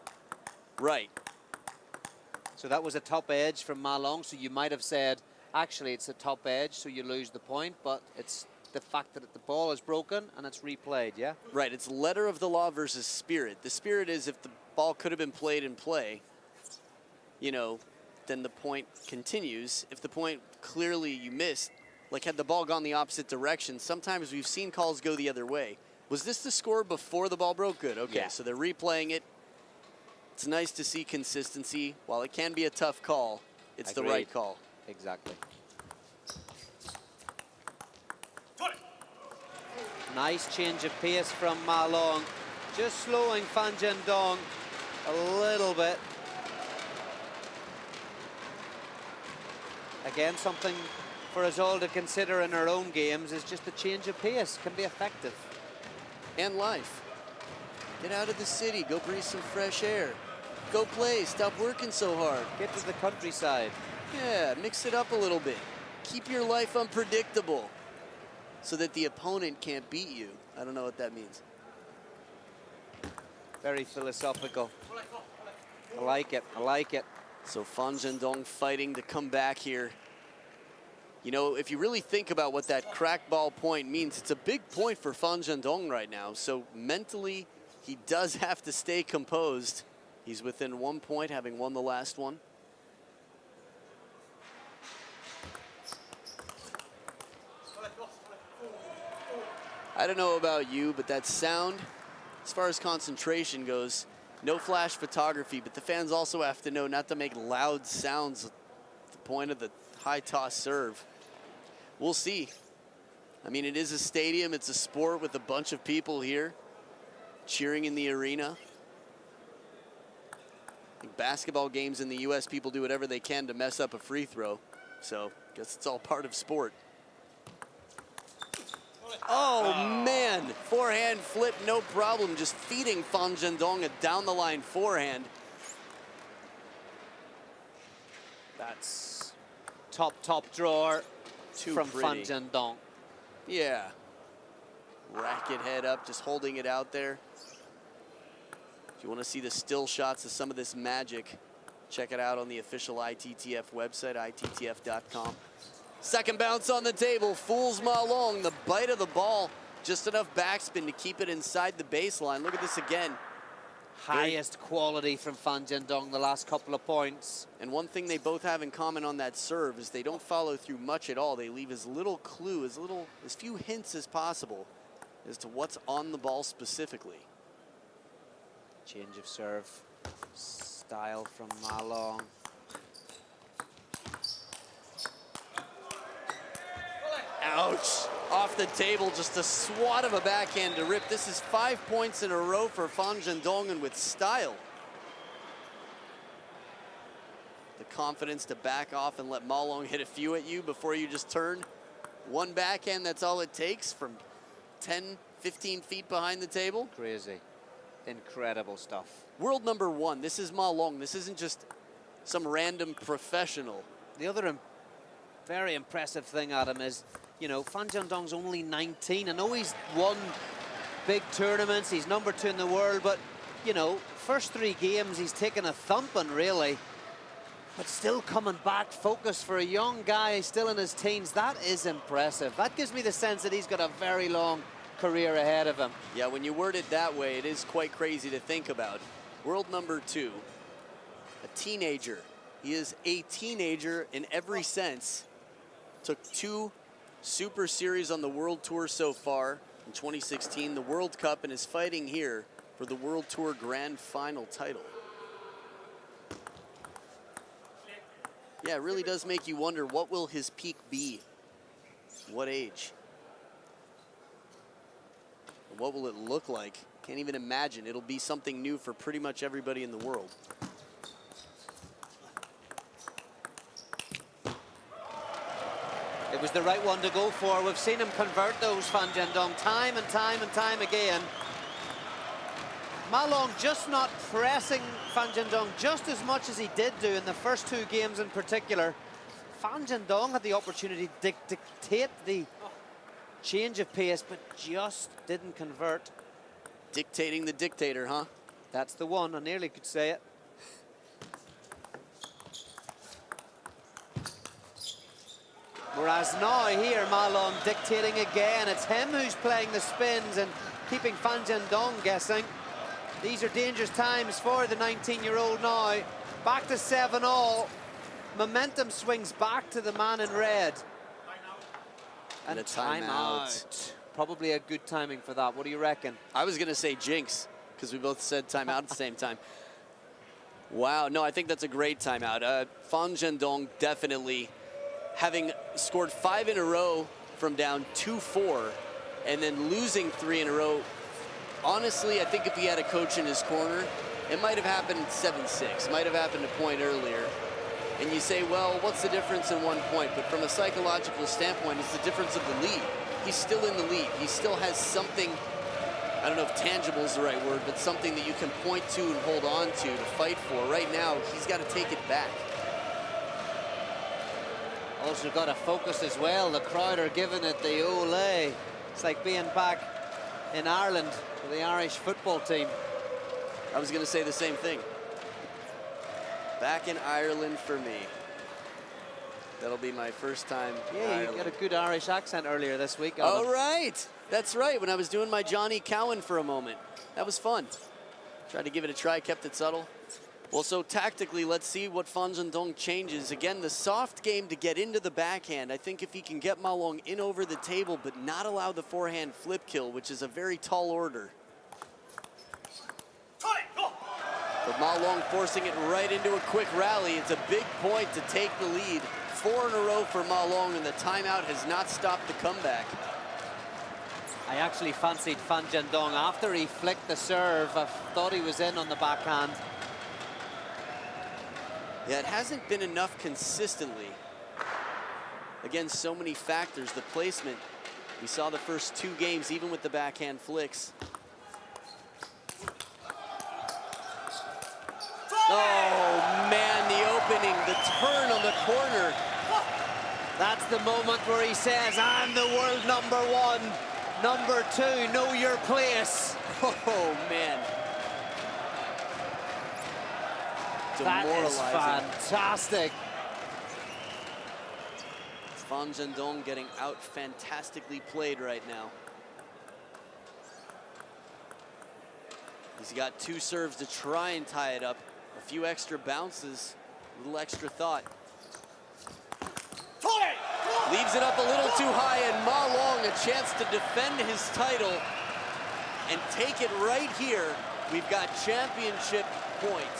Right. So that was a top edge from Ma Long, so you might have said, actually, it's a top edge, so you lose the point, but it's the fact that the ball is broken and it's replayed, yeah? Right, it's letter of the law versus spirit. The spirit is if the ball could have been played in play, you know, then the point continues. If the point clearly you missed, like had the ball gone the opposite direction, sometimes we've seen calls go the other way. Was this the score before the ball broke? Good, okay, yeah. So they're replaying it. It's nice to see consistency. While it can be a tough call, it's Agreed. the right call. Exactly. Nice change of pace from Ma Long. Just slowing Fan Zhendong a little bit. Again, something for us all to consider in our own games is just a change of pace can be effective. And life. Get out of the city, go breathe some fresh air. Go play, stop working so hard. Get to the countryside. Yeah, mix it up a little bit. Keep your life unpredictable so that the opponent can't beat you. I don't know what that means. Very philosophical. I like it, I like it. So Fan Zhendong fighting to come back here. You know, if you really think about what that crack ball point means, it's a big point for Fan Zhendong right now. So mentally, he does have to stay composed. He's within 1 point, having won the last one. I don't know about you, but that sound, as far as concentration goes, no flash photography, but the fans also have to know not to make loud sounds at the point of the high toss serve. We'll see. I mean, it is a stadium, it's a sport with a bunch of people here cheering in the arena. I think basketball games in the US, people do whatever they can to mess up a free throw. So, I guess it's all part of sport. Oh, man. Forehand flip, no problem. Just feeding Fan Zhendong a down-the-line forehand. That's top drawer from Fan Zhendong. Yeah. Racket head up, just holding it out there. If you want to see the still shots of some of this magic, check it out on the official ITTF website, ITTF.com. Second bounce on the table, fools Ma Long. The bite of the ball, just enough backspin to keep it inside the baseline. Look at this again. Highest quality from Fan Zhendong the last couple of points. And one thing they both have in common on that serve is they don't follow through much at all. They leave as little clue, as few hints as possible. as to what's on the ball specifically. Change of serve style from Ma Long. Ouch! Off the table, just a swat of a backhand to rip. This is 5 points in a row for Fan Zhendong, and with style. The confidence to back off and let Ma Long hit a few at you before you just turn. One backhand, that's all it takes from 10, 15 feet behind the table. Crazy. Incredible stuff. World number 1, this is Ma Long. This isn't just some random professional. The other very impressive thing, Adam, is, you know, Fan Zhendong's only 19. I know he's won big tournaments, he's number 2 in the world, but, you know, first 3 games he's taken a thumping, really. But still coming back focused for a young guy still in his teens. That is impressive. That gives me the sense that he's got a very long career ahead of him. Yeah, when you word it that way, it is quite crazy to think about. World number 2, a teenager. He is a teenager in every sense. Took 2 Super Series on the World Tour so far in 2016, the World Cup, and is fighting here for the World Tour Grand Final title. Yeah, it really does make you wonder, what will his peak be? What age? What will it look like? Can't even imagine. It'll be something new for pretty much everybody in the world. It was the right one to go for. We've seen him convert those, Fan Zhendong, time and time and time again. Ma Long just not pressing Fan Zhendong just as much as he did do in the first 2 games in particular. Fan Zhendong had the opportunity to dictate the change of pace, but just didn't convert. Dictating the dictator, huh? That's the one. I nearly could say it. Whereas now here, Ma Long dictating again. It's him who's playing the spins and keeping Fan Zhendong guessing. These are dangerous times for the 19-year-old now. Back to 7-all. Momentum swings back to the man in red. And a timeout. Probably a good timing for that. What do you reckon? I was going to say jinx, because we both said timeout at the same time. Wow, no, I think that's a great timeout. Fan Zhendong definitely, having scored 5 in a row from down 2-4 and then losing 3 in a row. Honestly, I think if he had a coach in his corner, it might have happened 7-6, might have happened a point earlier. And you say, well, what's the difference in 1 point? But from a psychological standpoint, it's the difference of the lead. He's still in the lead. He still has something, I don't know if tangible is the right word, but something that you can point to and hold on to fight for. Right now, he's got to take it back. Also got to focus as well. The crowd are giving it the ole. It's like being back in Ireland for the Irish football team. I was going to say the same thing. Back in Ireland for me. That'll be my first time in Ireland. You got a good Irish accent earlier this week. Oh, right. That's right. When I was doing my Johnny Cowan for a moment. That was fun. Tried to give it a try, kept it subtle. Well, so tactically, let's see what Fan Zhendong changes. Again, the soft game to get into the backhand. I think if he can get Ma Long in over the table, but not allow the forehand flip kill, which is a very tall order. But Ma Long forcing it right into a quick rally. It's a big point to take the lead. 4 in a row for Ma Long, and the timeout has not stopped the comeback. I actually fancied Fan Zhendong after he flicked the serve. I thought he was in on the backhand. Yeah, it hasn't been enough consistently. Again, so many factors. The placement, we saw the first 2 games, even with the backhand flicks. Oh, man, the opening, the turn on the corner. That's the moment where he says, I'm the world #1. Number 2, know your place. Oh, man. That is fantastic. Fan Zhendong getting out fantastically played right now. He's got 2 serves to try and tie it up. A few extra bounces, a little extra thought. Leaves it up a little too high, and Ma Long a chance to defend his title and take it right here. We've got championship point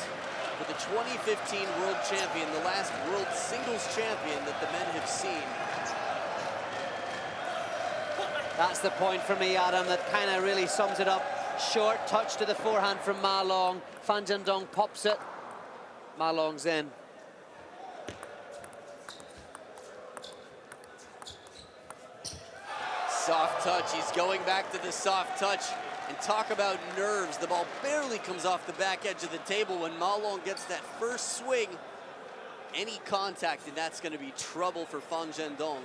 for the 2015 world champion, the last world singles champion that the men have seen. That's the point for me, Adam, that kind of really sums it up. Short touch to the forehand from Ma Long. Fan Zhendong pops it. Ma Long's in. Soft touch, he's going back to the soft touch. And talk about nerves, the ball barely comes off the back edge of the table. When Ma Long gets that first swing, any contact, and that's gonna be trouble for Fan Zhendong.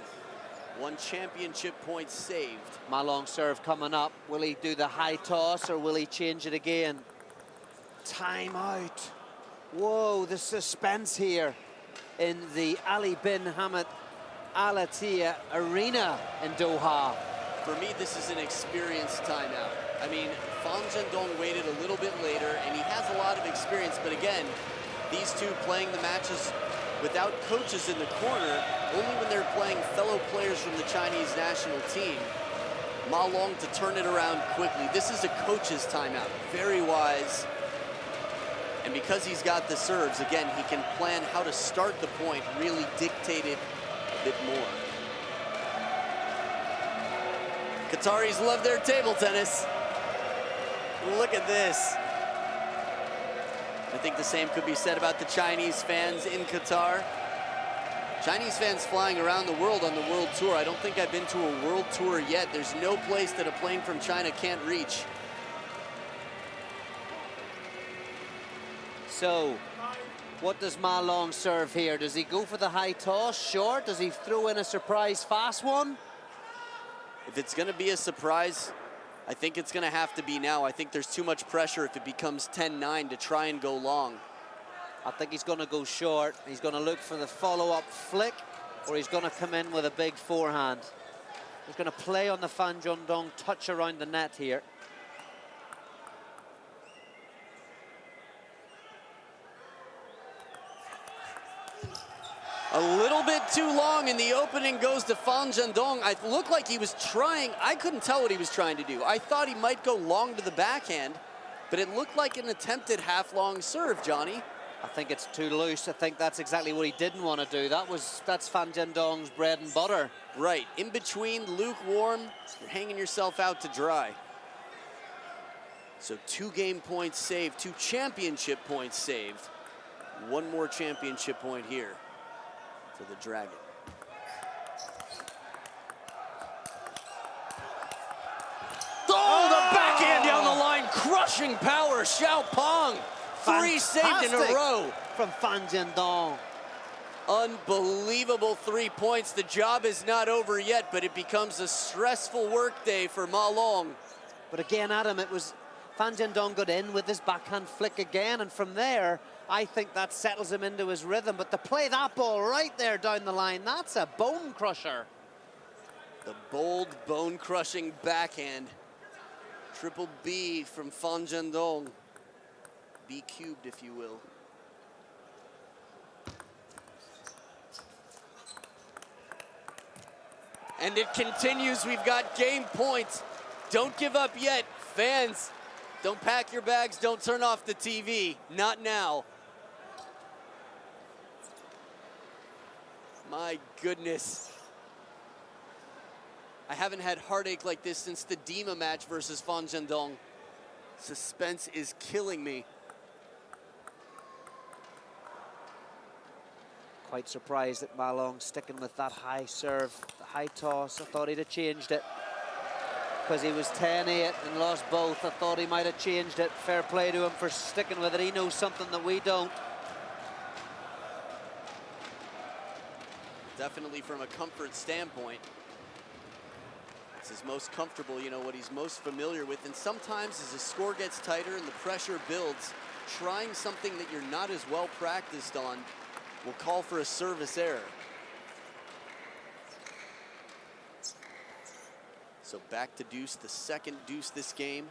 1 championship point saved. Ma Long serve coming up. Will he do the high toss or will he change it again? Time out. Whoa, the suspense here in the Ali bin Hamad Al Attiyah Arena in Doha. For me, this is an experienced timeout. I mean, Fan Zhendong waited a little bit later, and he has a lot of experience, but again, these two playing the matches without coaches in the corner, only when they're playing fellow players from the Chinese national team. Ma Long to turn it around quickly. This is a coach's timeout, very wise. And because he's got the serves, again, he can plan how to start the point, really dictate it a bit more. Qataris love their table tennis. Look at this. I think the same could be said about the Chinese fans in Qatar. Chinese fans flying around the world on the world tour. I don't think I've been to a world tour yet. There's no place that a plane from China can't reach. So, what does Ma Long serve here? Does he go for the high toss, short? Does he throw in a surprise fast one? If it's gonna be a surprise, I think it's gonna have to be now. I think there's too much pressure if it becomes 10-9 to try and go long. I think he's gonna go short. He's gonna look for the follow-up flick, or he's gonna come in with a big forehand. He's gonna play on the Fan Zhendong touch around the net here. A little bit too long, and the opening goes to Fan Zhendong. It looked like he was trying. I couldn't tell what he was trying to do. I thought he might go long to the backhand, but it looked like an attempted half-long serve, Johnny. I think it's too loose. I think that's exactly what he didn't want to do. That's Fan Zhendong's bread and butter. Right, in between, lukewarm, you're hanging yourself out to dry. So 2 game points saved, 2 championship points saved. 1 more championship point here for the Dragon. Oh, the backhand down the line, crushing power, Xiao Pong. 3 saved in a row. From Fan Zhendong. Unbelievable 3 points. The job is not over yet, but it becomes a stressful work day for Ma Long. But again, Adam, it was Fan Zhendong got in with his backhand flick again, and from there, I think that settles him into his rhythm. But to play that ball right there down the line, that's a bone crusher. The bold, bone-crushing backhand. Triple B from Fan Zhendong. B cubed, if you will. And it continues. We've got game points. Don't give up yet, fans. Don't pack your bags. Don't turn off the TV. Not now. My goodness. I haven't had heartache like this since the Dima match versus Fan Zhendong. Suspense is killing me. Quite surprised that Ma Long sticking with that high serve, the high toss. I thought he'd have changed it because he was 10-8 and lost both. I thought he might have changed it. Fair play to him for sticking with it. He knows something that we don't. Definitely from a comfort standpoint. It's his most comfortable, you know, what he's most familiar with. And sometimes as the score gets tighter and the pressure builds, trying something that you're not as well practiced on will call for a service error. So back to deuce, the second deuce this game.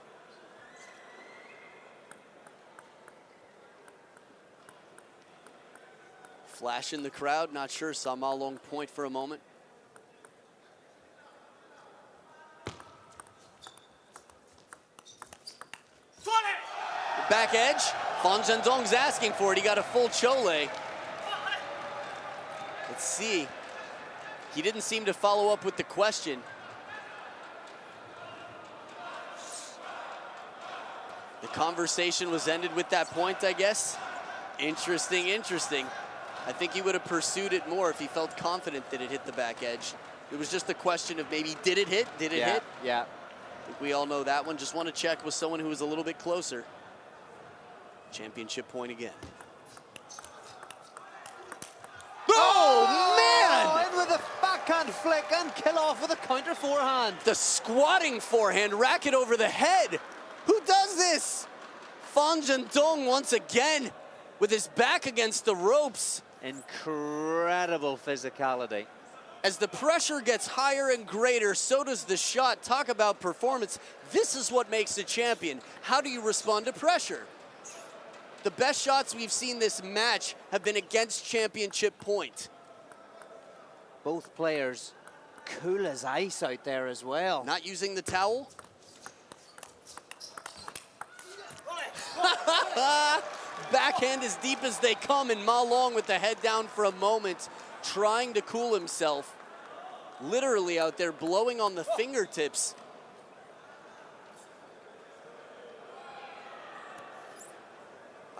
Flash in the crowd, not sure, saw Ma Long point for a moment. back edge. Fan Zhendong's asking for it. He got a full chole. Let's see. He didn't seem to follow up with the question. The conversation was ended with that point, I guess. Interesting, interesting. I think he would have pursued it more if he felt confident that it hit the back edge. It was just a question of maybe, did it hit? Did it hit? Yeah. I think we all know that one. Just want to check with someone who was a little bit closer. Championship point again. Oh, man! In with a backhand flick and kill off with a counter forehand. The squatting forehand, racket over the head. Who does this? Fan Zhendong once again with his back against the ropes. Incredible physicality. As the pressure gets higher and greater, so does the shot. Talk about performance. This is what makes a champion. How do you respond to pressure? The best shots we've seen this match have been against championship point. Both players cool as ice out there as well. Not using the towel. Backhand as deep as they come, and Ma Long with the head down for a moment, trying to cool himself. Literally out there blowing on the fingertips.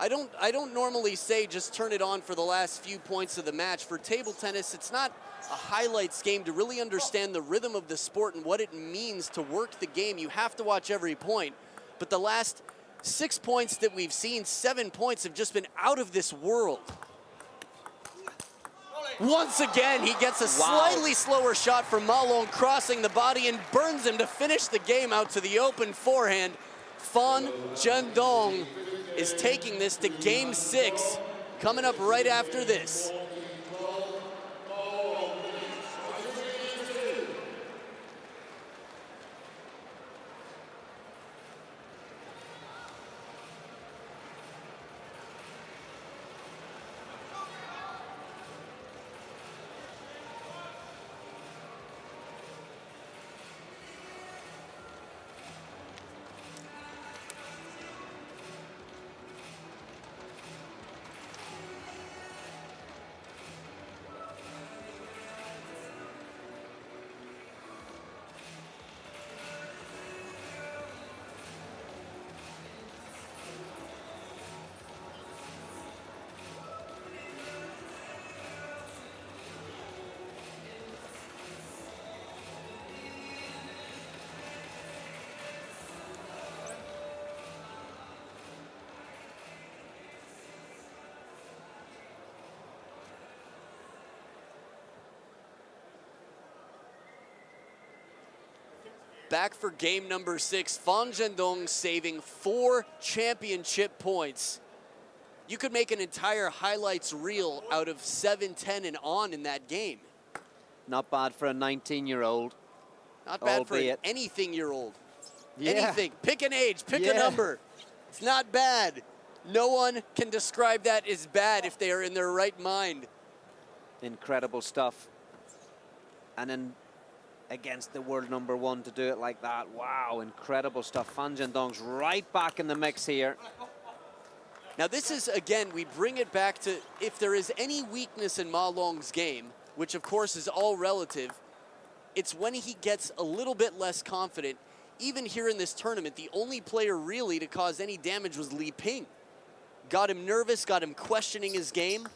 I don't normally say just turn it on for the last few points of the match. For table tennis, it's not a highlights game. To really understand the rhythm of the sport and what it means to work the game, you have to watch every point. But the last 6 points that we've seen, 7 points, have just been out of this world. Once again, he gets a slightly slower shot from Ma Long, crossing the body and burns him to finish the game out to the open forehand. Fan Zhendong is taking this to game 6, coming up right after this. Back for game number 6, Fan Zhendong saving 4 championship points. You could make an entire highlights reel out of 7, 10, and on in that game. Not bad for a 19-year-old. Not bad for an anything-year-old. Yeah. Anything. Pick an age, pick a number. It's not bad. No one can describe that as bad if they are in their right mind. Incredible stuff. And then against the world #1 to do it like that. Wow, incredible stuff. Fan Zhendong's right back in the mix here. Now this is, again, we bring it back to, if there is any weakness in Ma Long's game, which of course is all relative, it's when he gets a little bit less confident. Even here in this tournament, the only player really to cause any damage was Li Ping. Got him nervous, got him questioning his game.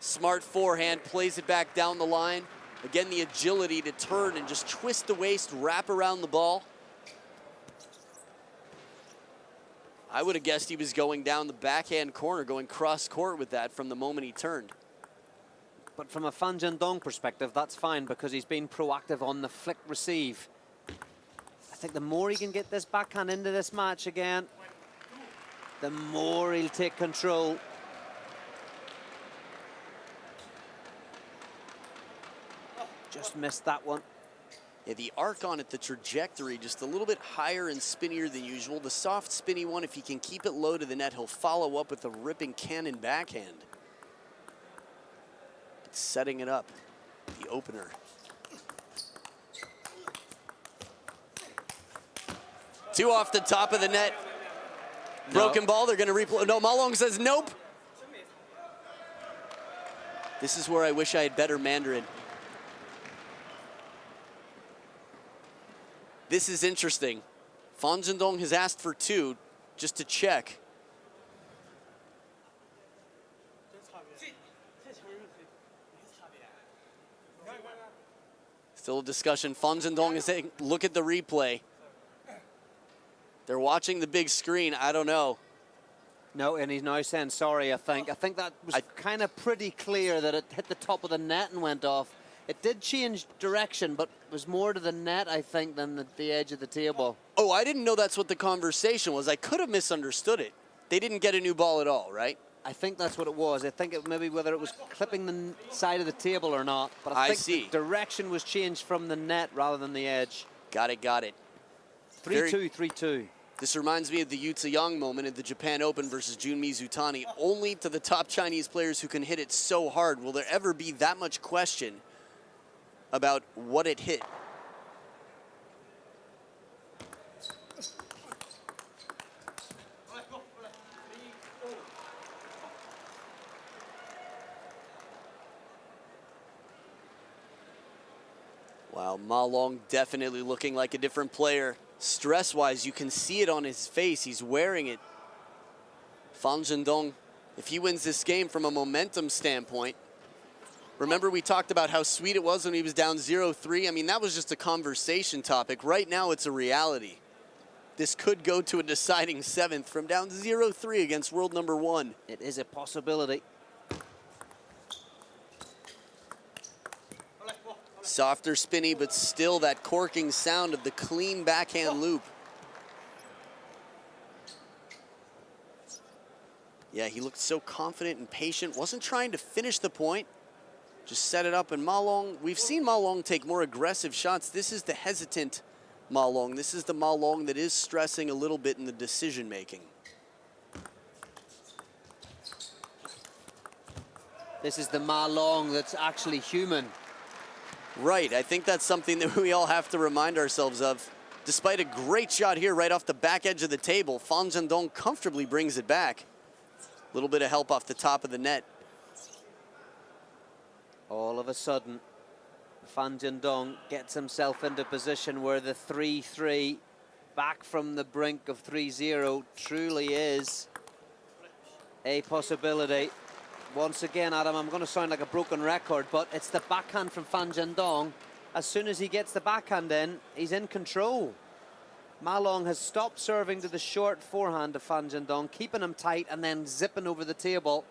Smart forehand, plays it back down the line. Again, the agility to turn and just twist the waist, wrap around the ball. I would have guessed he was going down the backhand corner, going cross court with that from the moment he turned. But from a Fan Zhendong perspective, that's fine because he's been proactive on the flick receive. I think the more he can get this backhand into this match again, the more he'll take control. Just missed that one. Yeah, the arc on it, the trajectory, just a little bit higher and spinnier than usual. The soft, spinny one, if he can keep it low to the net, he'll follow up with a ripping cannon backhand. It's setting it up, the opener. Two off the top of the net. Broken ball, they're gonna replay. No, Ma Long says nope. This is where I wish I had better Mandarin. This is interesting. Fan Zhendong has asked for 2 just to check. Still a discussion. Fan Zhendong is saying, look at the replay. They're watching the big screen. I don't know. No, and he's now saying sorry, I think. I think that was kind of pretty clear that it hit the top of the net and went off. It did change direction, but it was more to the net, I think, than the edge of the table. Oh, I didn't know that's what the conversation was. I could have misunderstood it. They didn't get a new ball at all, right? I think that's what it was. I think it maybe whether it was clipping the side of the table or not. But I think the direction was changed from the net rather than the edge. Got it, got it. 3-2, 3-2. This reminds me of the Yu Ziyang moment in the Japan Open versus Junmi Zutani. Only to the top Chinese players who can hit it so hard will there ever be that much question about what it hit. Wow, Ma Long definitely looking like a different player. Stress-wise, you can see it on his face. He's wearing it. Fan Zhendong, if he wins this game from a momentum standpoint, remember we talked about how sweet it was when he was down 0-3? I mean, that was just a conversation topic. Right now, it's a reality. This could go to a deciding 7th from down 0-3 against world number 1. It is a possibility. Softer spinny, but still that corking sound of the clean backhand loop. Yeah, he looked so confident and patient. Wasn't trying to finish the point. Just set it up. And Ma Long, we've seen Ma Long take more aggressive shots. This is the hesitant Ma Long. This is the Ma Long that is stressing a little bit in the decision making. This is the Ma Long that's actually human. Right, I think that's something that we all have to remind ourselves of. Despite a great shot here right off the back edge of the table, Fan Zhendong comfortably brings it back. A little bit of help off the top of the net. All of a sudden, Fan Zhendong gets himself into position where the 3-3 back from the brink of 3-0 truly is a possibility. Once again, Adam, I'm going to sound like a broken record, but it's the backhand from Fan Zhendong. As soon as he gets the backhand in, he's in control. Ma Long has stopped serving to the short forehand of Fan Zhendong, keeping him tight and then zipping over the table.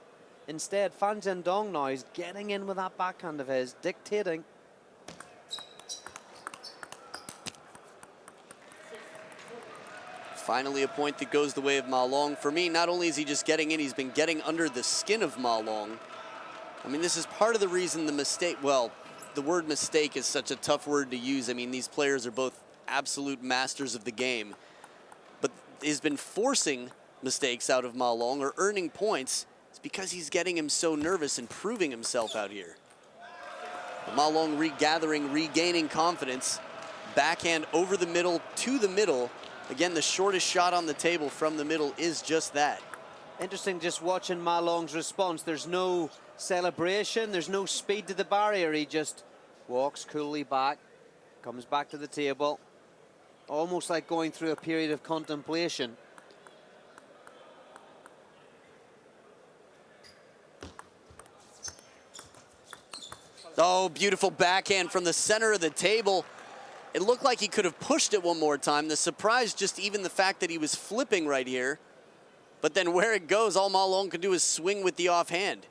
Instead, Fan Zhendong now is getting in with that backhand of his, dictating. Finally, a point that goes the way of Ma Long. For me, not only is he just getting in, he's been getting under the skin of Ma Long. I mean, this is part of the reason the mistake, well, the word mistake is such a tough word to use. I mean, these players are both absolute masters of the game. But he's been forcing mistakes out of Ma Long or earning points. It's because he's getting him so nervous and proving himself out here. But Ma Long regathering, regaining confidence. Backhand over the middle to the middle. Again, the shortest shot on the table from the middle is just that. Interesting just watching Ma Long's response. There's no celebration, there's no speed to the barrier. He just walks coolly back, comes back to the table, almost like going through a period of contemplation. Oh, beautiful backhand from the center of the table. It looked like he could have pushed it one more time. The surprise, just even the fact that he was flipping right here. But then where it goes, all Ma Long can do is swing with the offhand.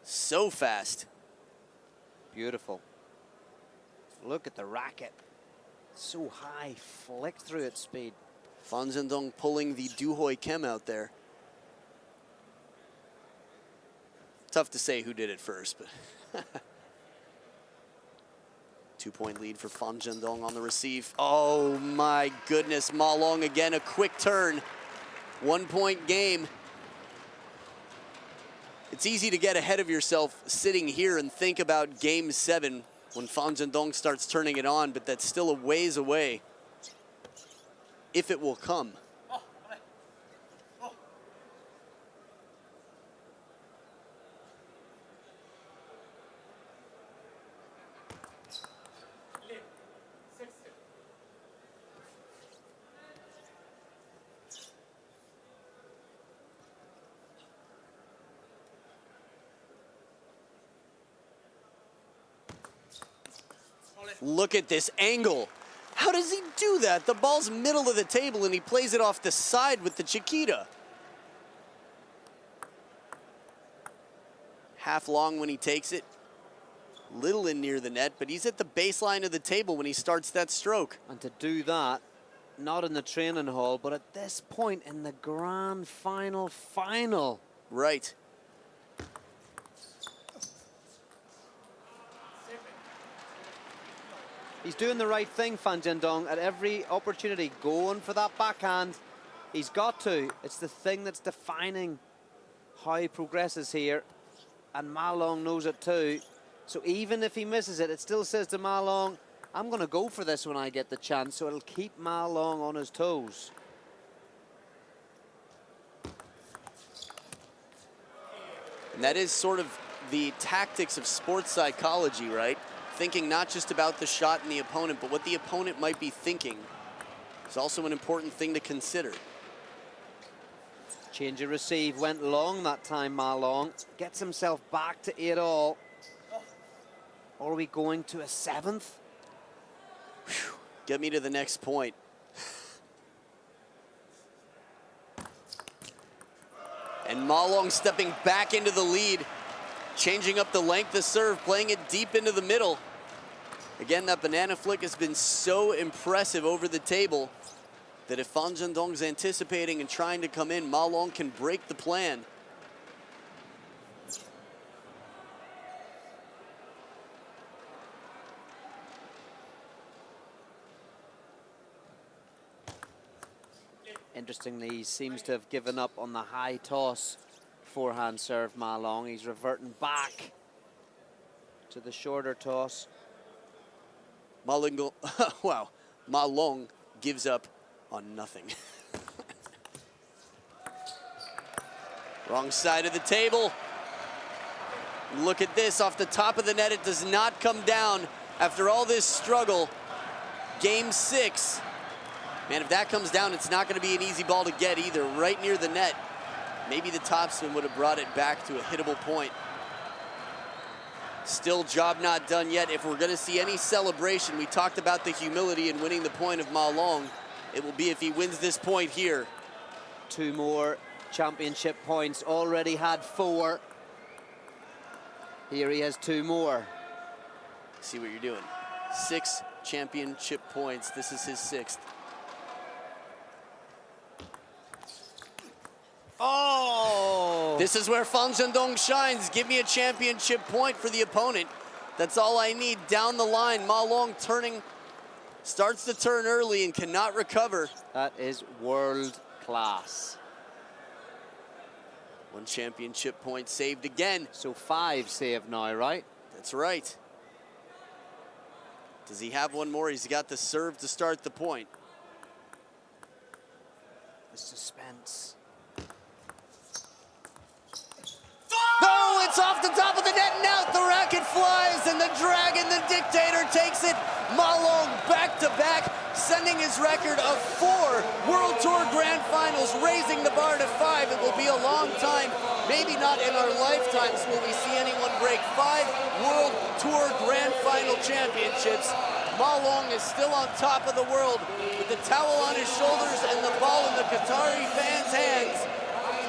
So fast. Beautiful. Look at the racket. So high, flicked through its speed. Fan Zhendong pulling the Duhoi Kem out there. Tough to say who did it first, but 2-point lead for Fan Zhendong on the receive. Oh my goodness, Ma Long again, a quick turn. 1-point game. It's easy to get ahead of yourself sitting here and think about game 7 when Fan Zhendong starts turning it on, but that's still a ways away, if it will come. Look at this angle. How does he do that? The ball's middle of the table and he plays it off the side with the Chiquita. Half long when he takes it. Little in near the net, but he's at the baseline of the table when he starts that stroke. And to do that, not in the training hall, but at this point in the grand final. Right. He's doing the right thing, Fan Jiandong, at every opportunity, going for that backhand. He's got to. It's the thing that's defining how he progresses here. And Ma Long knows it too. So even if he misses it, it still says to Ma Long, I'm going to go for this when I get the chance. So it'll keep Ma Long on his toes. And that is sort of the tactics of sports psychology, right? Thinking not just about the shot and the opponent, but what the opponent might be thinking is also an important thing to consider. Change of receive, went long that time, Ma Long. Gets himself back to 8-all. Or are we going to a 7th? Whew. Get me to the next point. And Ma Long stepping back into the lead, changing up the length of serve, playing it deep into the middle. Again, that banana flick has been so impressive over the table that if Fan Jiandong's anticipating and trying to come in, Ma Long can break the plan. Interestingly, he seems to have given up on the high toss forehand serve, Ma Long. He's reverting back to the shorter toss. Wow, Ma Long gives up on nothing. Wrong side of the table. Look at this, off the top of the net. It does not come down after all this struggle. Game 6. Man, if that comes down, it's not going to be an easy ball to get either. Right near the net. Maybe the topspin would have brought it back to a hittable point. Still job not done yet. If we're going to see any celebration, we talked about the humility in winning the point of Ma Long. It will be if he wins this point here. 2 more championship points. Already had 4. Here he has 2 more. See what you're doing. 6 championship points. This is his 6th. Oh! This is where Fan Jiandong shines. Give me a championship point for the opponent. That's all I need down the line. Ma Long starts to turn early and cannot recover. That is world class. 1 championship point saved again. So 5 saved now, right? That's right. Does he have one more? He's got the serve to start the point. The suspense. Oh, it's off the top of the net and out. The racket flies and the Dragon, the Dictator, takes it. Ma Long back-to-back, sending his record of 4 World Tour Grand Finals, raising the bar to 5. It will be a long time, maybe not in our lifetimes will we see anyone break 5 World Tour Grand Final championships. Ma Long is still on top of the world with the towel on his shoulders and the ball in the Qatari fans' hands.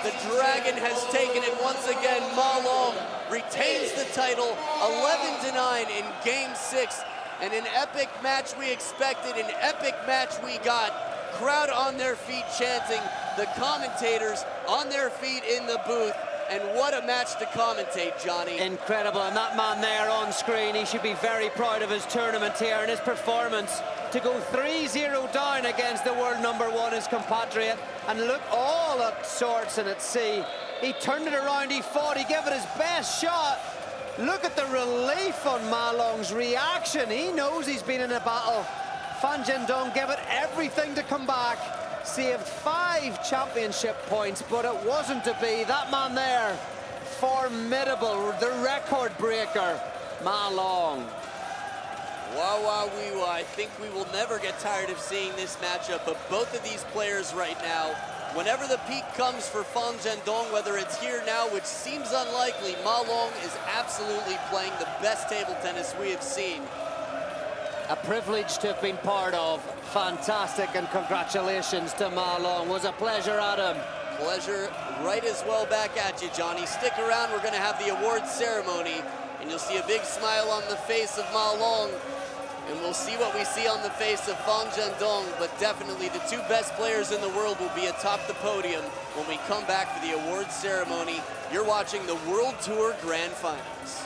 The Dragon has taken it once again. Ma Long retains the title, 11-9 in Game 6. And an epic match we expected, an epic match we got. Crowd on their feet chanting, the commentators on their feet in the booth. And what a match to commentate, Johnny. Incredible, and that man there on screen, he should be very proud of his tournament here and his performance. To go 3-0 down against the world #1, his compatriot, and look all at sorts and at sea. He turned it around, he fought, he gave it his best shot. Look at the relief on Ma Long's reaction. He knows he's been in a battle. Fan Jiandong gave it everything to come back. Saved 5 championship points, but it wasn't to be. That man there, formidable, the record breaker, Ma Long. Wah, wah, wee, wah. I think we will never get tired of seeing this matchup, but both of these players right now, whenever the peak comes for Fan Jiandong, whether it's here now, which seems unlikely, Ma Long is absolutely playing the best table tennis we have seen. A privilege to have been part of. Fantastic, and congratulations to Ma Long. Was a pleasure, Adam. Pleasure right as well back at you, Johnny. Stick around, we're going to have the awards ceremony, and you'll see a big smile on the face of Ma Long, and we'll see what we see on the face of Fan Zhendong, but definitely the two best players in the world will be atop the podium when we come back for the awards ceremony. You're watching the World Tour Grand Finals.